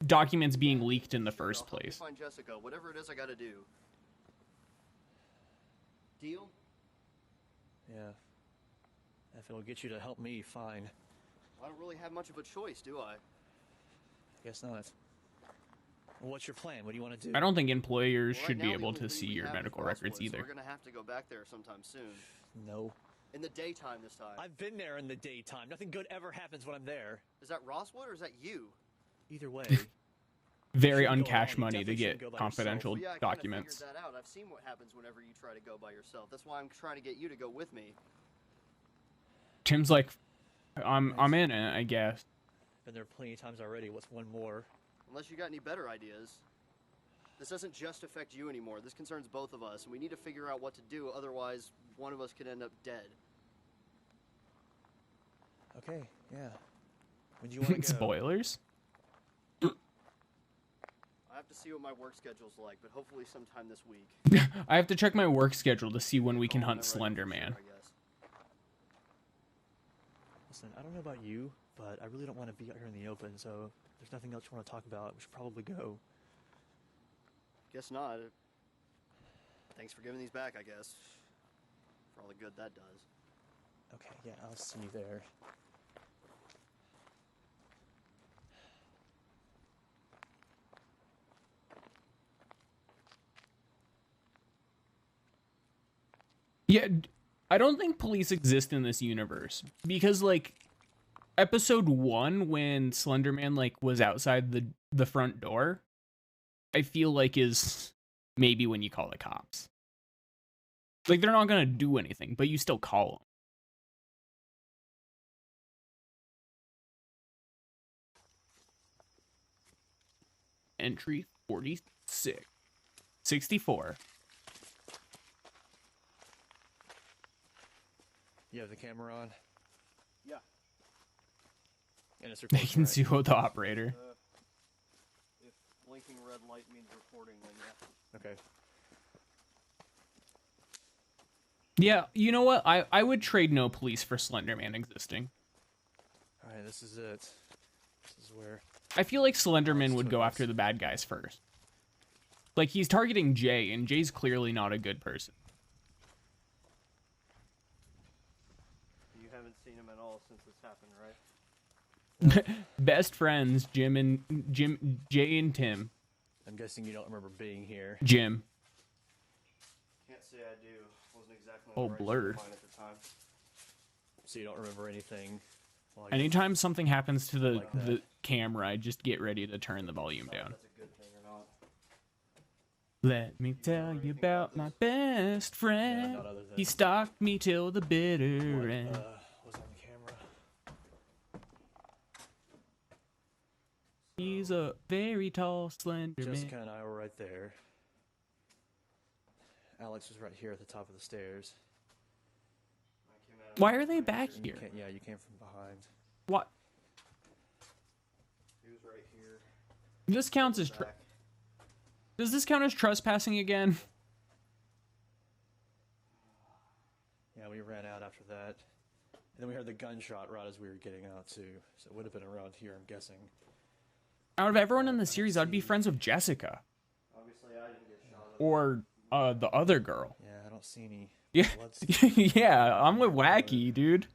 documents being leaked in the first place. Find Jessica. Whatever it is, I got to do. Deal? Yeah. If it'll get you to help me, fine. I don't really have much of a choice, do I? Guess not. Well, what's your plan? What do you want to do? I don't think employers Well, should right be now, the able only to thing see we your have is medical Rosswood, records so either. we're gonna have to go back there sometime soon. No. In the daytime this time. I've been there in the daytime. Nothing good ever happens when I'm there. Is that Rosswood or is that you? Either way. Very Shouldn't go uncashed alone. You money to definitely get shouldn't go by confidential Well, yeah, I kinda documents. figured that out. I've seen what happens whenever you try to go by yourself. That's why I'm trying to get you to go with me. Tim's like, I'm in it, I guess. Been there plenty of times already. What's one more? Unless you got any better ideas. This doesn't just affect you anymore. This concerns both of us, and we need to figure out what to do. Otherwise, one of us could end up dead. Okay, yeah. When do you want to go? Spoilers? I have to see what my work schedule's like, but hopefully sometime this week. I have to check my work schedule to see when we can hunt Whenever I Slender can, Man. I guess. Listen, I don't know about you, but I really don't want to be out here in the open, so if there's nothing else you want to talk about, we should probably go. Guess not. Thanks for giving these back, I guess. For all the good that does. Okay, yeah, I'll see you there. Yeah, I don't think police exist in this universe because, like, episode 1 when Slender Man like was outside the front door, I feel like is maybe when you call the cops. Like, they're not gonna do anything, but you still call them. Entry 46, 64. You have the camera on? Yeah. And it's They recording, can right? see what the operator. If blinking red light means recording, then yeah. Okay. Yeah, you know what? I would trade no police for Slender Man existing. Alright, this is it. This is where... I feel like Slenderman would go after the bad guys first. Like, he's targeting Jay, and Jay's clearly not a good person. You haven't seen him at all since this happened, right? Best friends, Jay and Tim. I'm guessing you don't remember being here. Jim. Can't say I do. Wasn't exactly Oh, the right blurred. state of mind at the time. So you don't remember anything? Well, Anytime something happens to Like that. the camera, I just get ready to turn the volume down. That's a good thing or not. Let me tell you about my best friend. not other than- He stalked me till the bitter end. was on the camera? He's a very tall, slender Jessica man. and I were right there. Alex was right here at the top of the stairs. I came out of Why are they back And you here? yeah, you came from behind. What? He was right here. This counts as Back. Does this count as trespassing again? Yeah, we ran out after that. And then we heard the gunshot right as we were getting out, too. So it would have been around here, I'm guessing. Out of everyone in the series, I'd be friends with Jessica. Obviously, I didn't get shot. Or the other girl. Yeah, I don't see any Yeah, blood. yeah, I'm with Wacky, dude.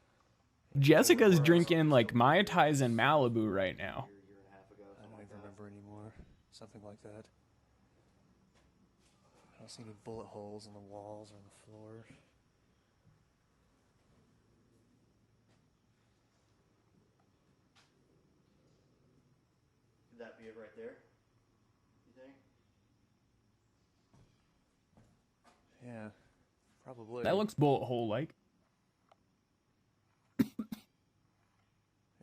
Jessica's drinking like Mai Tais in Malibu right now. I don't even remember anymore. Something like that. I don't see any bullet holes in the walls or on the floor. Could that be it right there? You think? Yeah, probably. That looks bullet hole like.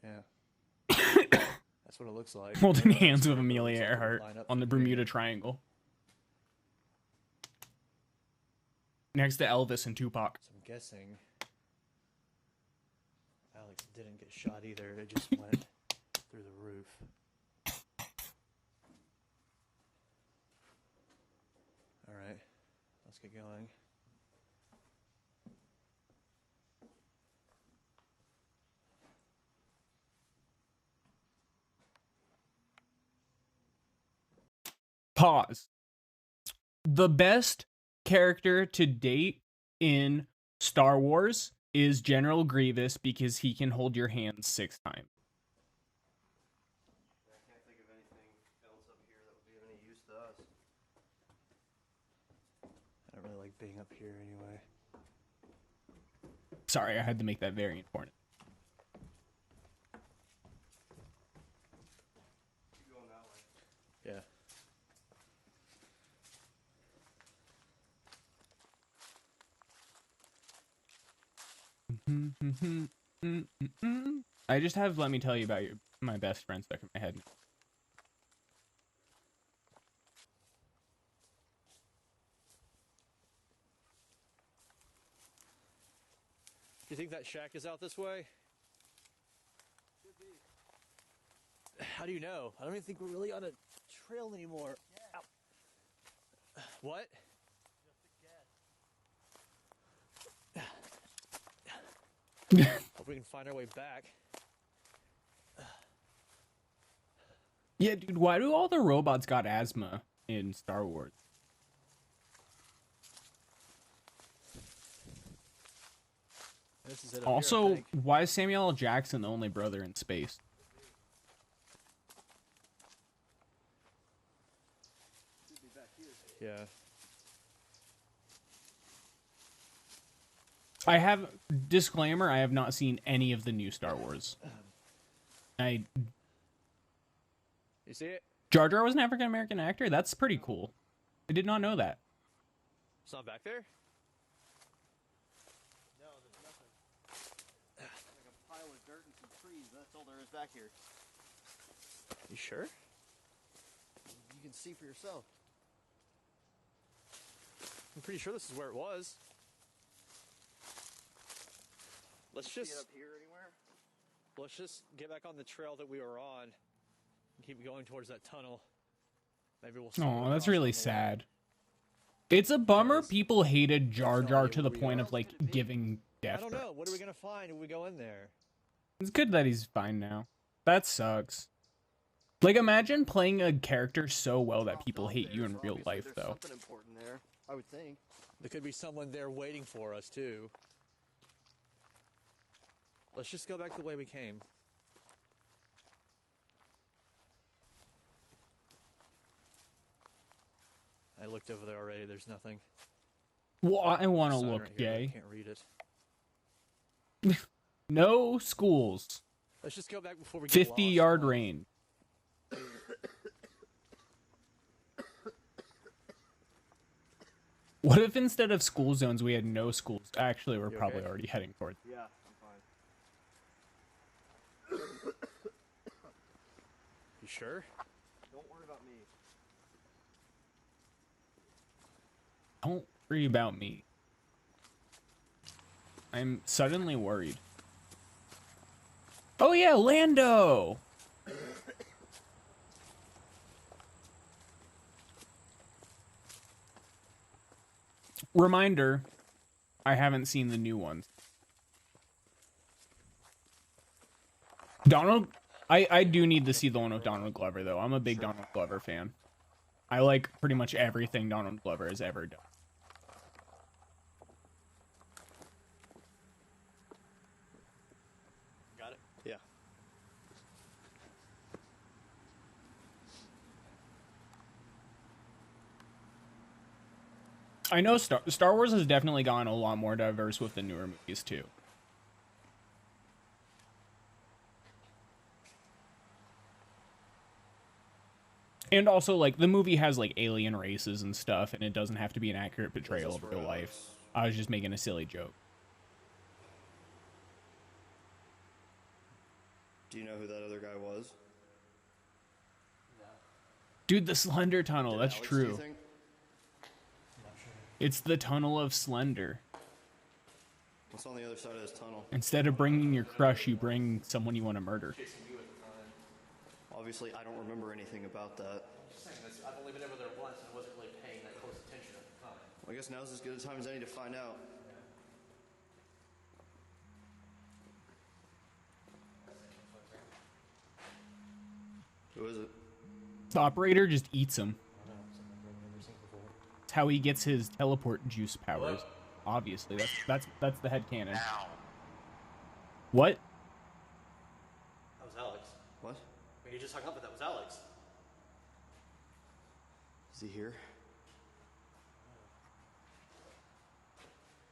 Yeah. That's what it looks like. Holding Yeah, hands that's with what it Amelia looks like. Earhart Line up on the for me. Bermuda Triangle. Next to Elvis and Tupac. So I'm guessing Alex didn't get shot either. It just went through the roof. All right, let's get going. Pause. The best character to date in Star Wars is General Grievous because he can hold your hand 6 times. I can't think of anything else up here that would be of any use to us. I don't really like being up here anyway. Sorry, I had to make that very important. Keep going that way. Yeah. I just have let me tell you about my best friend stuck in my head. Do you think that shack is out this way? Should be. How do you know? I don't even think we're really on a trail anymore. Yeah. Ow. What? Hope we can find our way back. Yeah, dude, why do all the robots got asthma in Star Wars? This is it up here, I Also, think. why is Samuel L. Jackson the only brother in space? Yeah. I have disclaimer, I have not seen any of the new Star Wars. You see it? Jar Jar was an African American actor? That's pretty cool. I did not know that. It's not back there? No, there's nothing. Like a pile of dirt and some trees. That's all there is back here. You sure? You can see for yourself. I'm pretty sure this is where it was. Let's See it just up here anywhere? get back on the trail that we were on and keep going towards that tunnel. Maybe we'll. Oh, that's really sad. It's a bummer people hated Jar Jar to the point of like giving death. I don't know. What are we gonna find if we go in there? It's good that he's fine now. That sucks. Like, imagine playing a character so well that people hate you in real life, though. Something important there, I would think. There could be someone there waiting for us too. Let's just go back the way we came. I looked over there already. There's nothing. Well, I want to Sign look, right here, but I Jay. can't read it. No schools. Let's just go back before we get 50-yard lost. range. What if instead of school zones we had no schools? Actually, we're You probably okay? already heading towards. Yeah, I'm fine. You sure? Don't worry about me. Don't worry about me. I'm suddenly worried. Oh yeah, Lando! Reminder, I haven't seen the new ones. Donald, I do need to see the one with Donald Glover, though. I'm a big Donald Glover fan. I like pretty much everything Donald Glover has ever done. Got it? Yeah. I know Star Wars has definitely gotten a lot more diverse with the newer movies, too. And also, like, the movie has, like, alien races and stuff, and it doesn't have to be an accurate portrayal of real life. I was just making a silly joke. Do you know who that other guy was? Dude, the Slender Tunnel, Did that's Alex, true. do you think? It's the Tunnel of Slender. What's on the other side of this tunnel? Instead of bringing your crush, you bring someone you want to murder. Obviously, I don't remember anything about that. Just saying this, I've only been over there once and I wasn't really paying that close attention at the time. Well, I guess now's as good a time as any to find out. Who is it? The operator just eats him. It's how he gets his teleport juice powers. Obviously, that's the headcanon. What? That was Alex. What? I mean, you just hung up, but that was Alex. Is he here?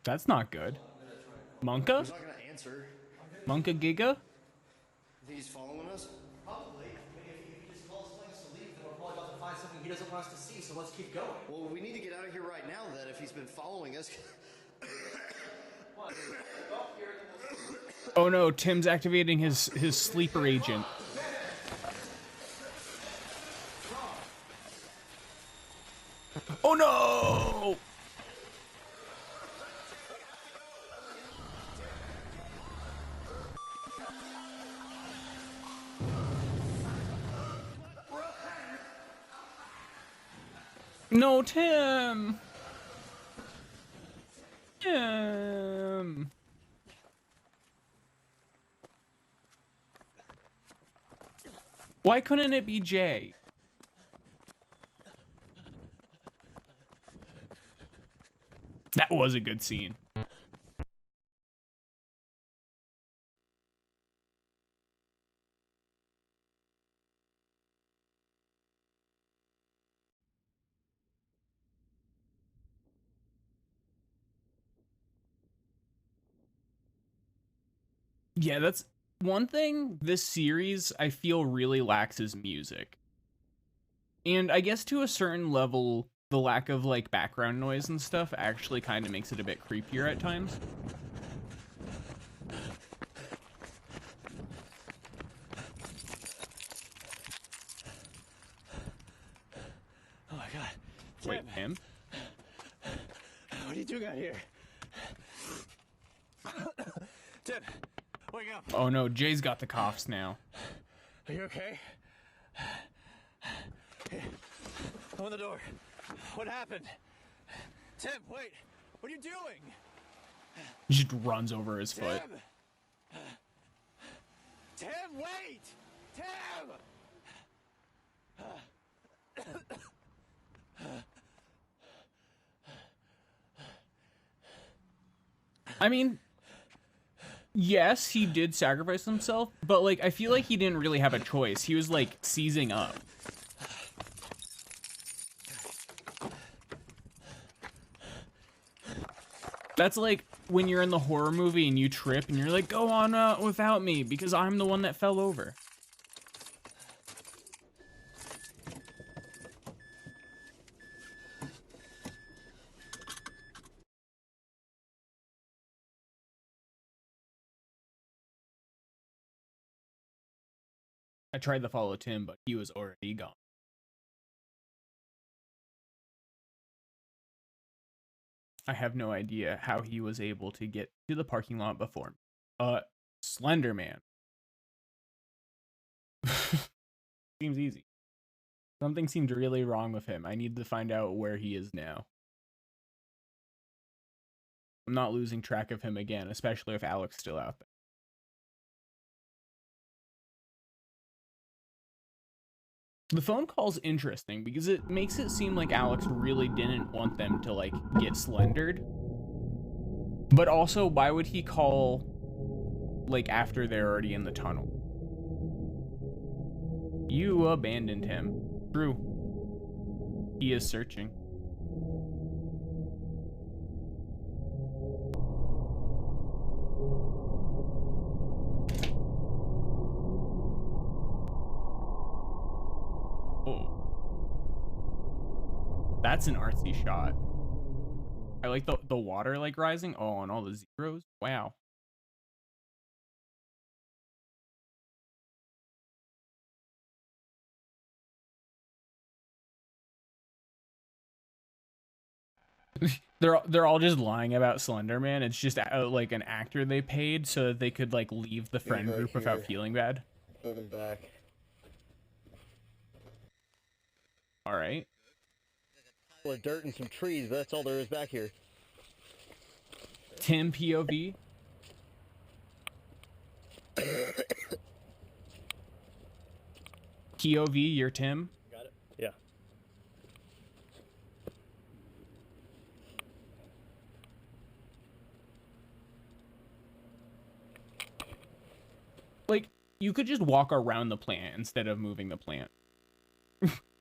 That's not good. Monka? He's not gonna answer. Monka Giga? You think he's following us? Probably. I mean, if he just calls us to leave, then we're probably about to find something he doesn't want us to see, so let's keep going. Well, we need to get out of here right now then if he's been following us. Oh no, Tim's activating his sleeper agent. Oh no! No, Tim! Tim! Why couldn't it be Jay? That was a good scene. Yeah, that's one thing this series I feel really lacks is music. And I guess to a certain level, the lack of like background noise and stuff actually kind of makes it a bit creepier at times. Oh my god. Wait, him? What are you doing out here? Tim, wake up. Oh no, Jay's got the coughs now. Are you okay? Here, open the door. What happened? Tim, wait. What are you doing? He just runs over his foot. Tim, wait! Tim! I mean, yes, he did sacrifice himself, but like I feel like he didn't really have a choice. He was like seizing up. That's like when you're in the horror movie and you trip and you're like, go on without me because I'm the one that fell over. I tried to follow Tim, but he was already gone. I have no idea how he was able to get to the parking lot before me. Slender Man. Seems easy. Something seemed really wrong with him. I need to find out where he is now. I'm not losing track of him again, especially if Alec's still out there. The phone call's interesting because it makes it seem like Alex really didn't want them to, like, get slendered. But also, why would he call, like, after they're already in the tunnel? You abandoned him. True. He is searching. That's an artsy shot. I like the water like rising. Oh, and all the zeros. Wow. They're all just lying about Slender Man. It's just like an actor they paid so that they could like leave the friend right group here. without feeling bad. Moving back. All right. Full of dirt and some trees, but that's all there is back here. Tim POV. POV, you're Tim. Got it? Yeah. Like, you could just walk around the plant instead of moving the plant.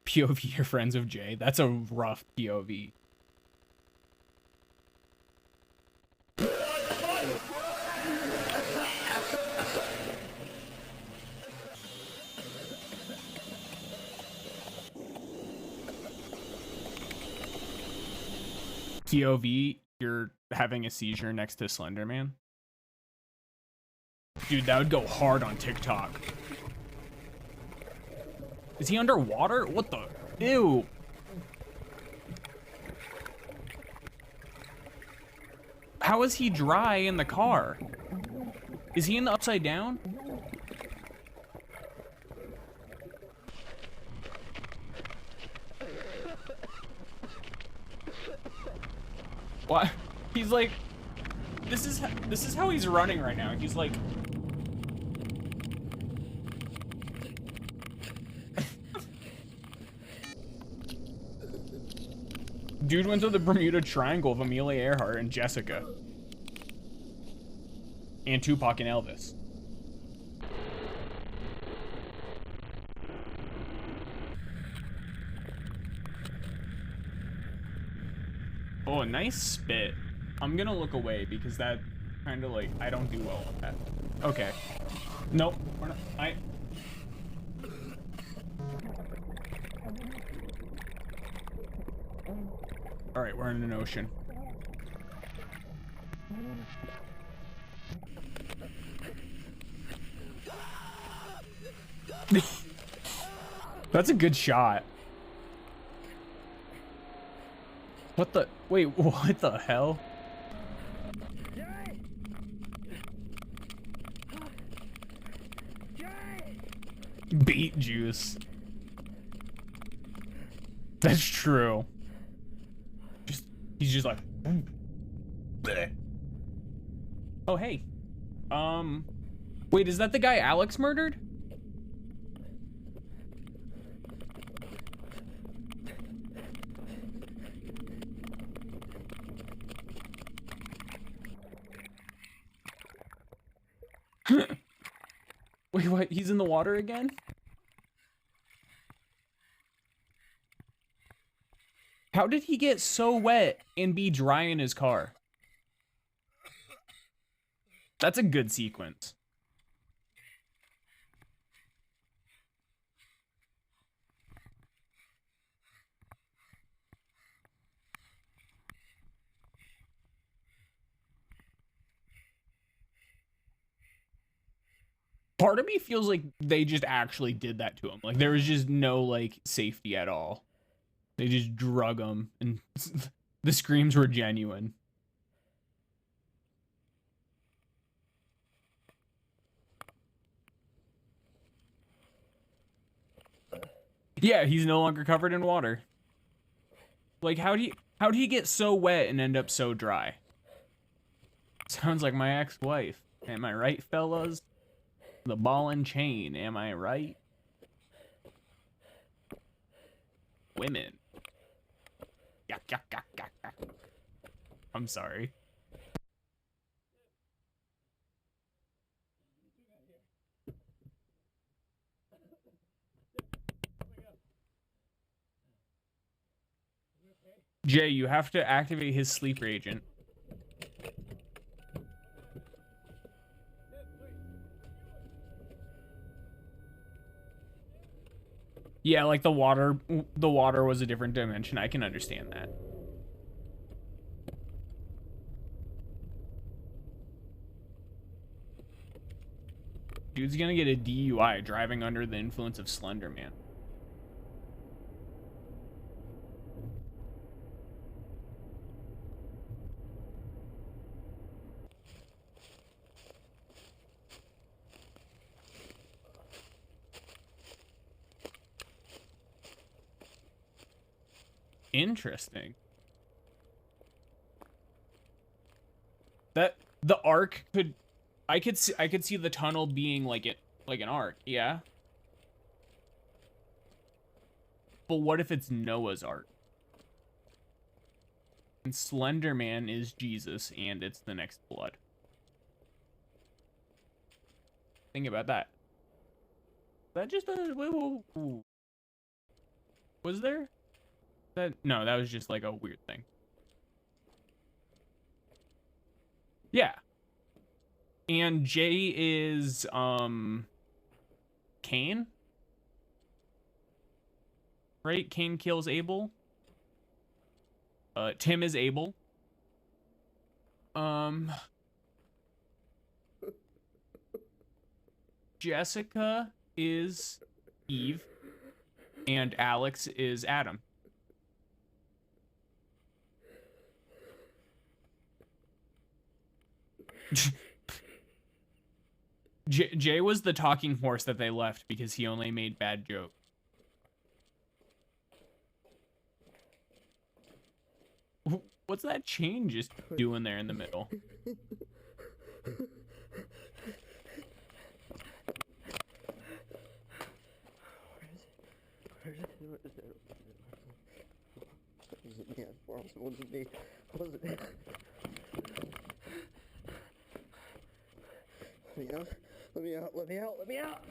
POV, you're friends of Jay. That's a rough POV. POV, you're having a seizure next to Slender Man. Dude, that would go hard on TikTok. Is he underwater? What the? Ew. How is he dry in the car? Is he in the upside down? What? He's like, this is how he's running right now. He's like, dude went to the Bermuda Triangle of Amelia Earhart and Jessica. And Tupac and Elvis. Oh, a nice spit. I'm gonna look away because that kind of like, I don't do well with that. Okay. Nope. We're not, Alright, we're in an ocean. That's a good shot. What the? Wait, what the hell? Beet juice. That's true. He's just like, bleh. Oh, hey. Wait, is that the guy Alex murdered? Wait, what? He's in the water again? How did he get so wet and be dry in his car? That's a good sequence. Part of me feels like they just actually did that to him. Like there was just no like safety at all. They just drug him and the screams were genuine. Yeah, he's no longer covered in water. Like how'd he get so wet and end up so dry? Sounds like my ex-wife. Am I right, fellas? The ball and chain, am I right? Women. Yuck, yuck, yuck, yuck, yuck. I'm sorry. Jay, you have to activate his sleeper agent. Yeah, like the water was a different dimension. I can understand that. Dude's gonna get a DUI driving under the influence of Slender Man. Interesting. That the arc could, I could see the tunnel being like an arc, yeah. But what if it's Noah's Ark? And Slender Man is Jesus, and it's the next blood. Think about that. That just was there? No, that was just like a weird thing. Yeah. And Jay is Cain? Right? Cain kills Abel. Tim is Abel. Jessica is Eve. And Alex is Adam. Jay was the talking horse that they left because he only made bad jokes. What's that chain just doing there in the middle? Let me out, let me out, let me out!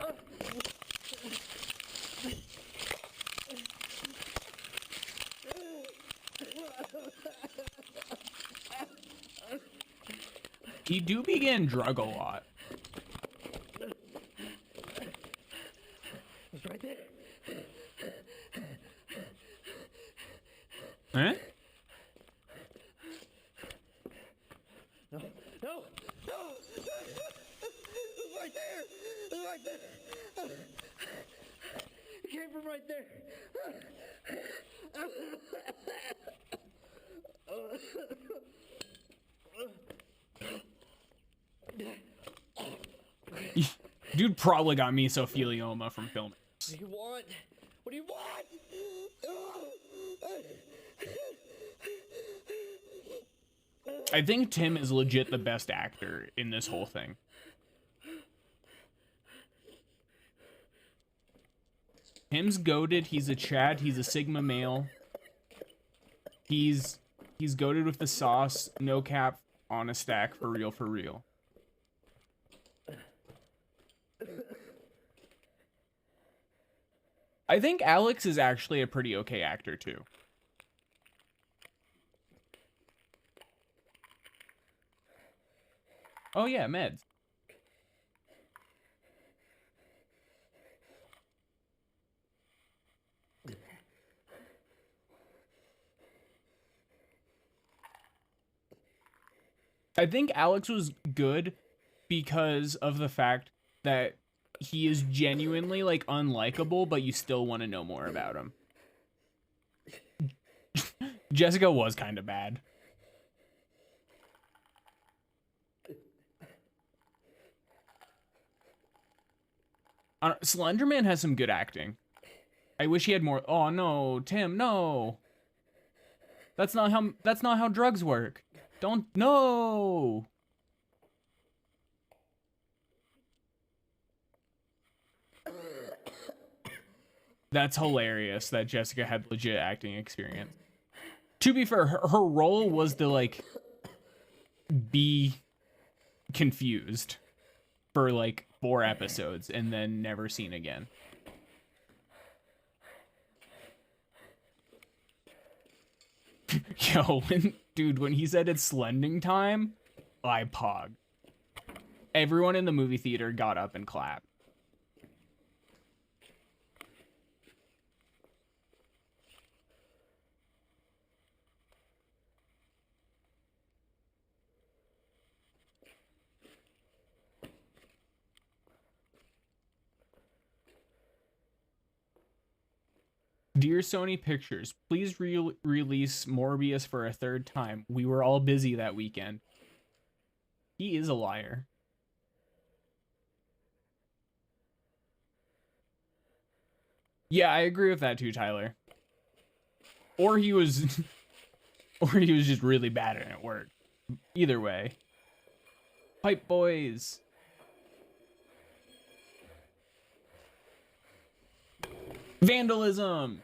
He do begin drug a lot. It's right there. Huh? No, no, no! It's right there! It's right there! It came from right there! Dude probably got mesothelioma from filming. What do you want? What do you want? I think Tim is legit the best actor in this whole thing. Tim's goated. He's a Chad. He's a Sigma male. He's goated with the sauce. No cap on a stack. For real, for real. I think Alex is actually a pretty okay actor too. Oh yeah, meds. I think Alex was good because of the fact that he is genuinely like unlikable, but you still want to know more about him. Jessica was kind of bad. Slenderman has some good acting. I wish he had more. Oh no, Tim, no. That's not how drugs work. Don't, no. That's hilarious that Jessica had legit acting experience. To be fair, her role was to like be confused for like 4 episodes and then never seen again. Yo, when he said it's slending time, I pogged. Everyone in the movie theater got up and clapped. Dear Sony Pictures, please release Morbius for a 3rd time. We were all busy that weekend. He is a liar. Yeah, I agree with that too, Tyler. Or he was just really bad at it at work. Either way. Pipe boys. Vandalism.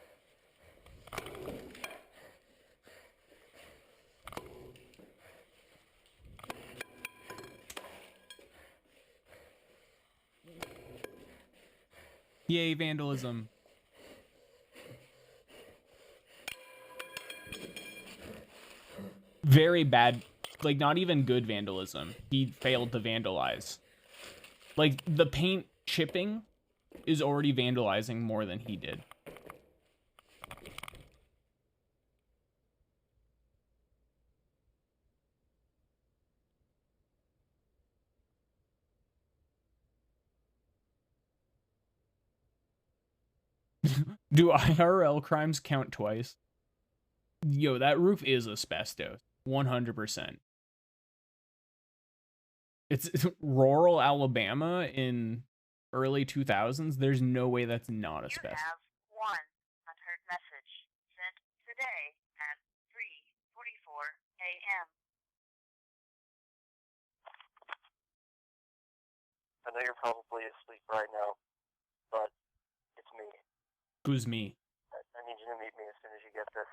Yay, vandalism. Very bad, like not even good vandalism. He failed to vandalize. Like the paint chipping is already vandalizing more than he did. Do IRL crimes count twice? Yo, that roof is asbestos. 100%. It's rural Alabama in early 2000s. There's no way that's not asbestos. You have one unheard message sent today at 3:44 a.m. I know you're probably asleep right now, but it's me. Who's me? I need you to meet me as soon as you get this.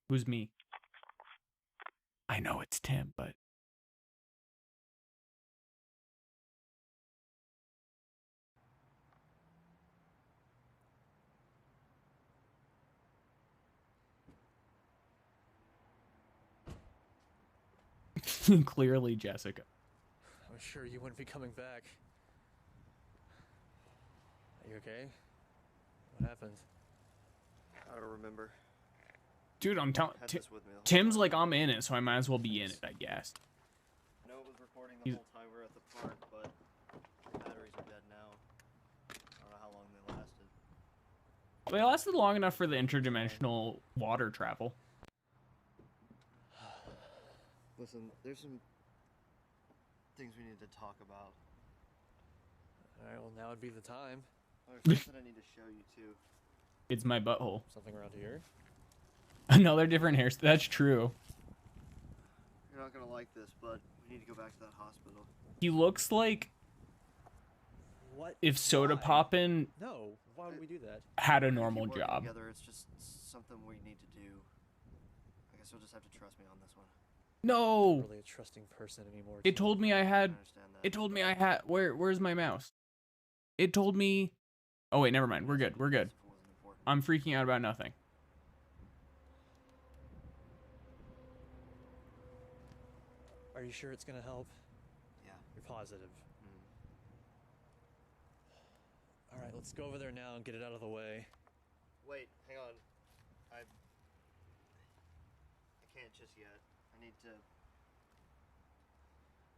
Who's me? I know it's Tim, but... Clearly Jessica. I was sure you wouldn't be coming back. Are you okay? What happened? I don't remember. Dude, I'm telling... Had this with me the whole Tim's time. like, I'm in it, so I might as well be in it, I guess. I know it was recording the whole time we were at the park, but the batteries are dead now. I don't know how long they lasted. They lasted long enough for the interdimensional water travel. Listen, there's some things we need to talk about. Alright, well now would be the time. Oh, there's something I need to show you too. It's my butthole. Something around here? Another different hairstyle. That's true. You're not gonna like this, but we need to go back to that hospital. He looks like What? if Soda Why? Poppin' No, why would we do that? had a We're gonna normal keep working job. Together, it's just something we need to do. I guess you'll just have to trust me on this one. I'm No! not really a trusting person anymore. It told me I had... understand that. It told me I had... Where's my mouse? It told me... Oh wait, never mind. We're good. We're good. If it wasn't important. I'm freaking out about nothing. Are you sure it's gonna help? Yeah. You're positive. Mm. Alright, let's go over there now and get it out of the way. Wait, hang on. I can't just yet. I need to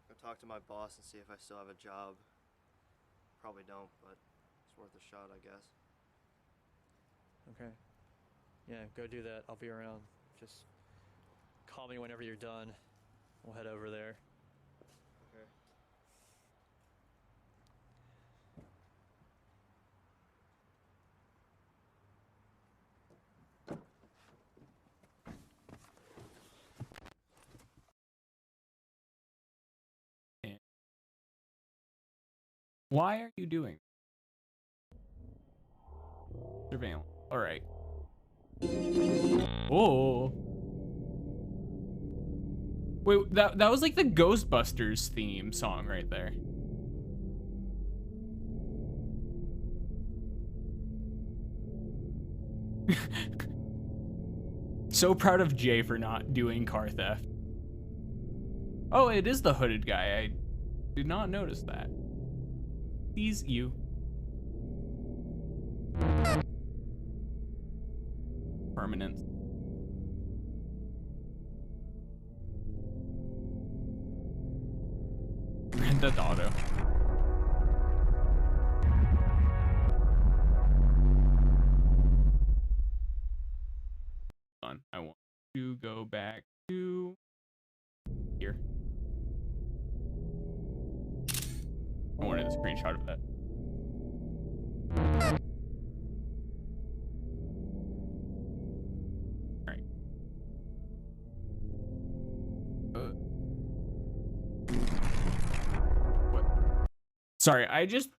go talk to my boss and see if I still have a job. Probably don't, but it's worth a shot, I guess. Okay. Yeah, go do that. I'll be around. Just call me whenever you're done. We'll head over there. Okay. Why are you doing? Surveillance. All right. Oh. Wait, that was like the Ghostbusters theme song right there. So proud of Jay for not doing car theft. Oh, it is the hooded guy. I did not notice that. Sees you. Permanence. Grand Theft Auto. I want to go back to here. I wanted a screenshot of that. All right. What? Sorry, I just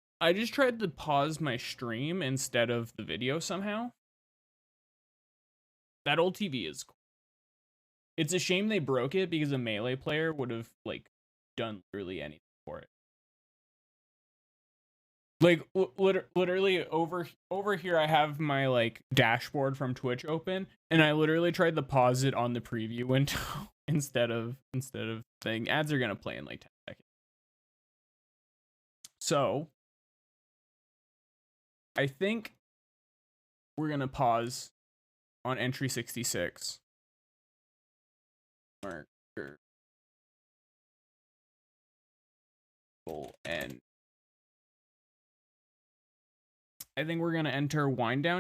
tried to pause my stream instead of the video somehow. That old TV is cool. It's a shame they broke it because a Melee player would have like done literally anything for it. Like literally over here I have my like dashboard from Twitch open, and I literally tried to pause it on the preview window instead of saying ads are gonna play in like 10 seconds. So I think we're gonna pause on entry 66. Marker. And I think we're gonna enter wind down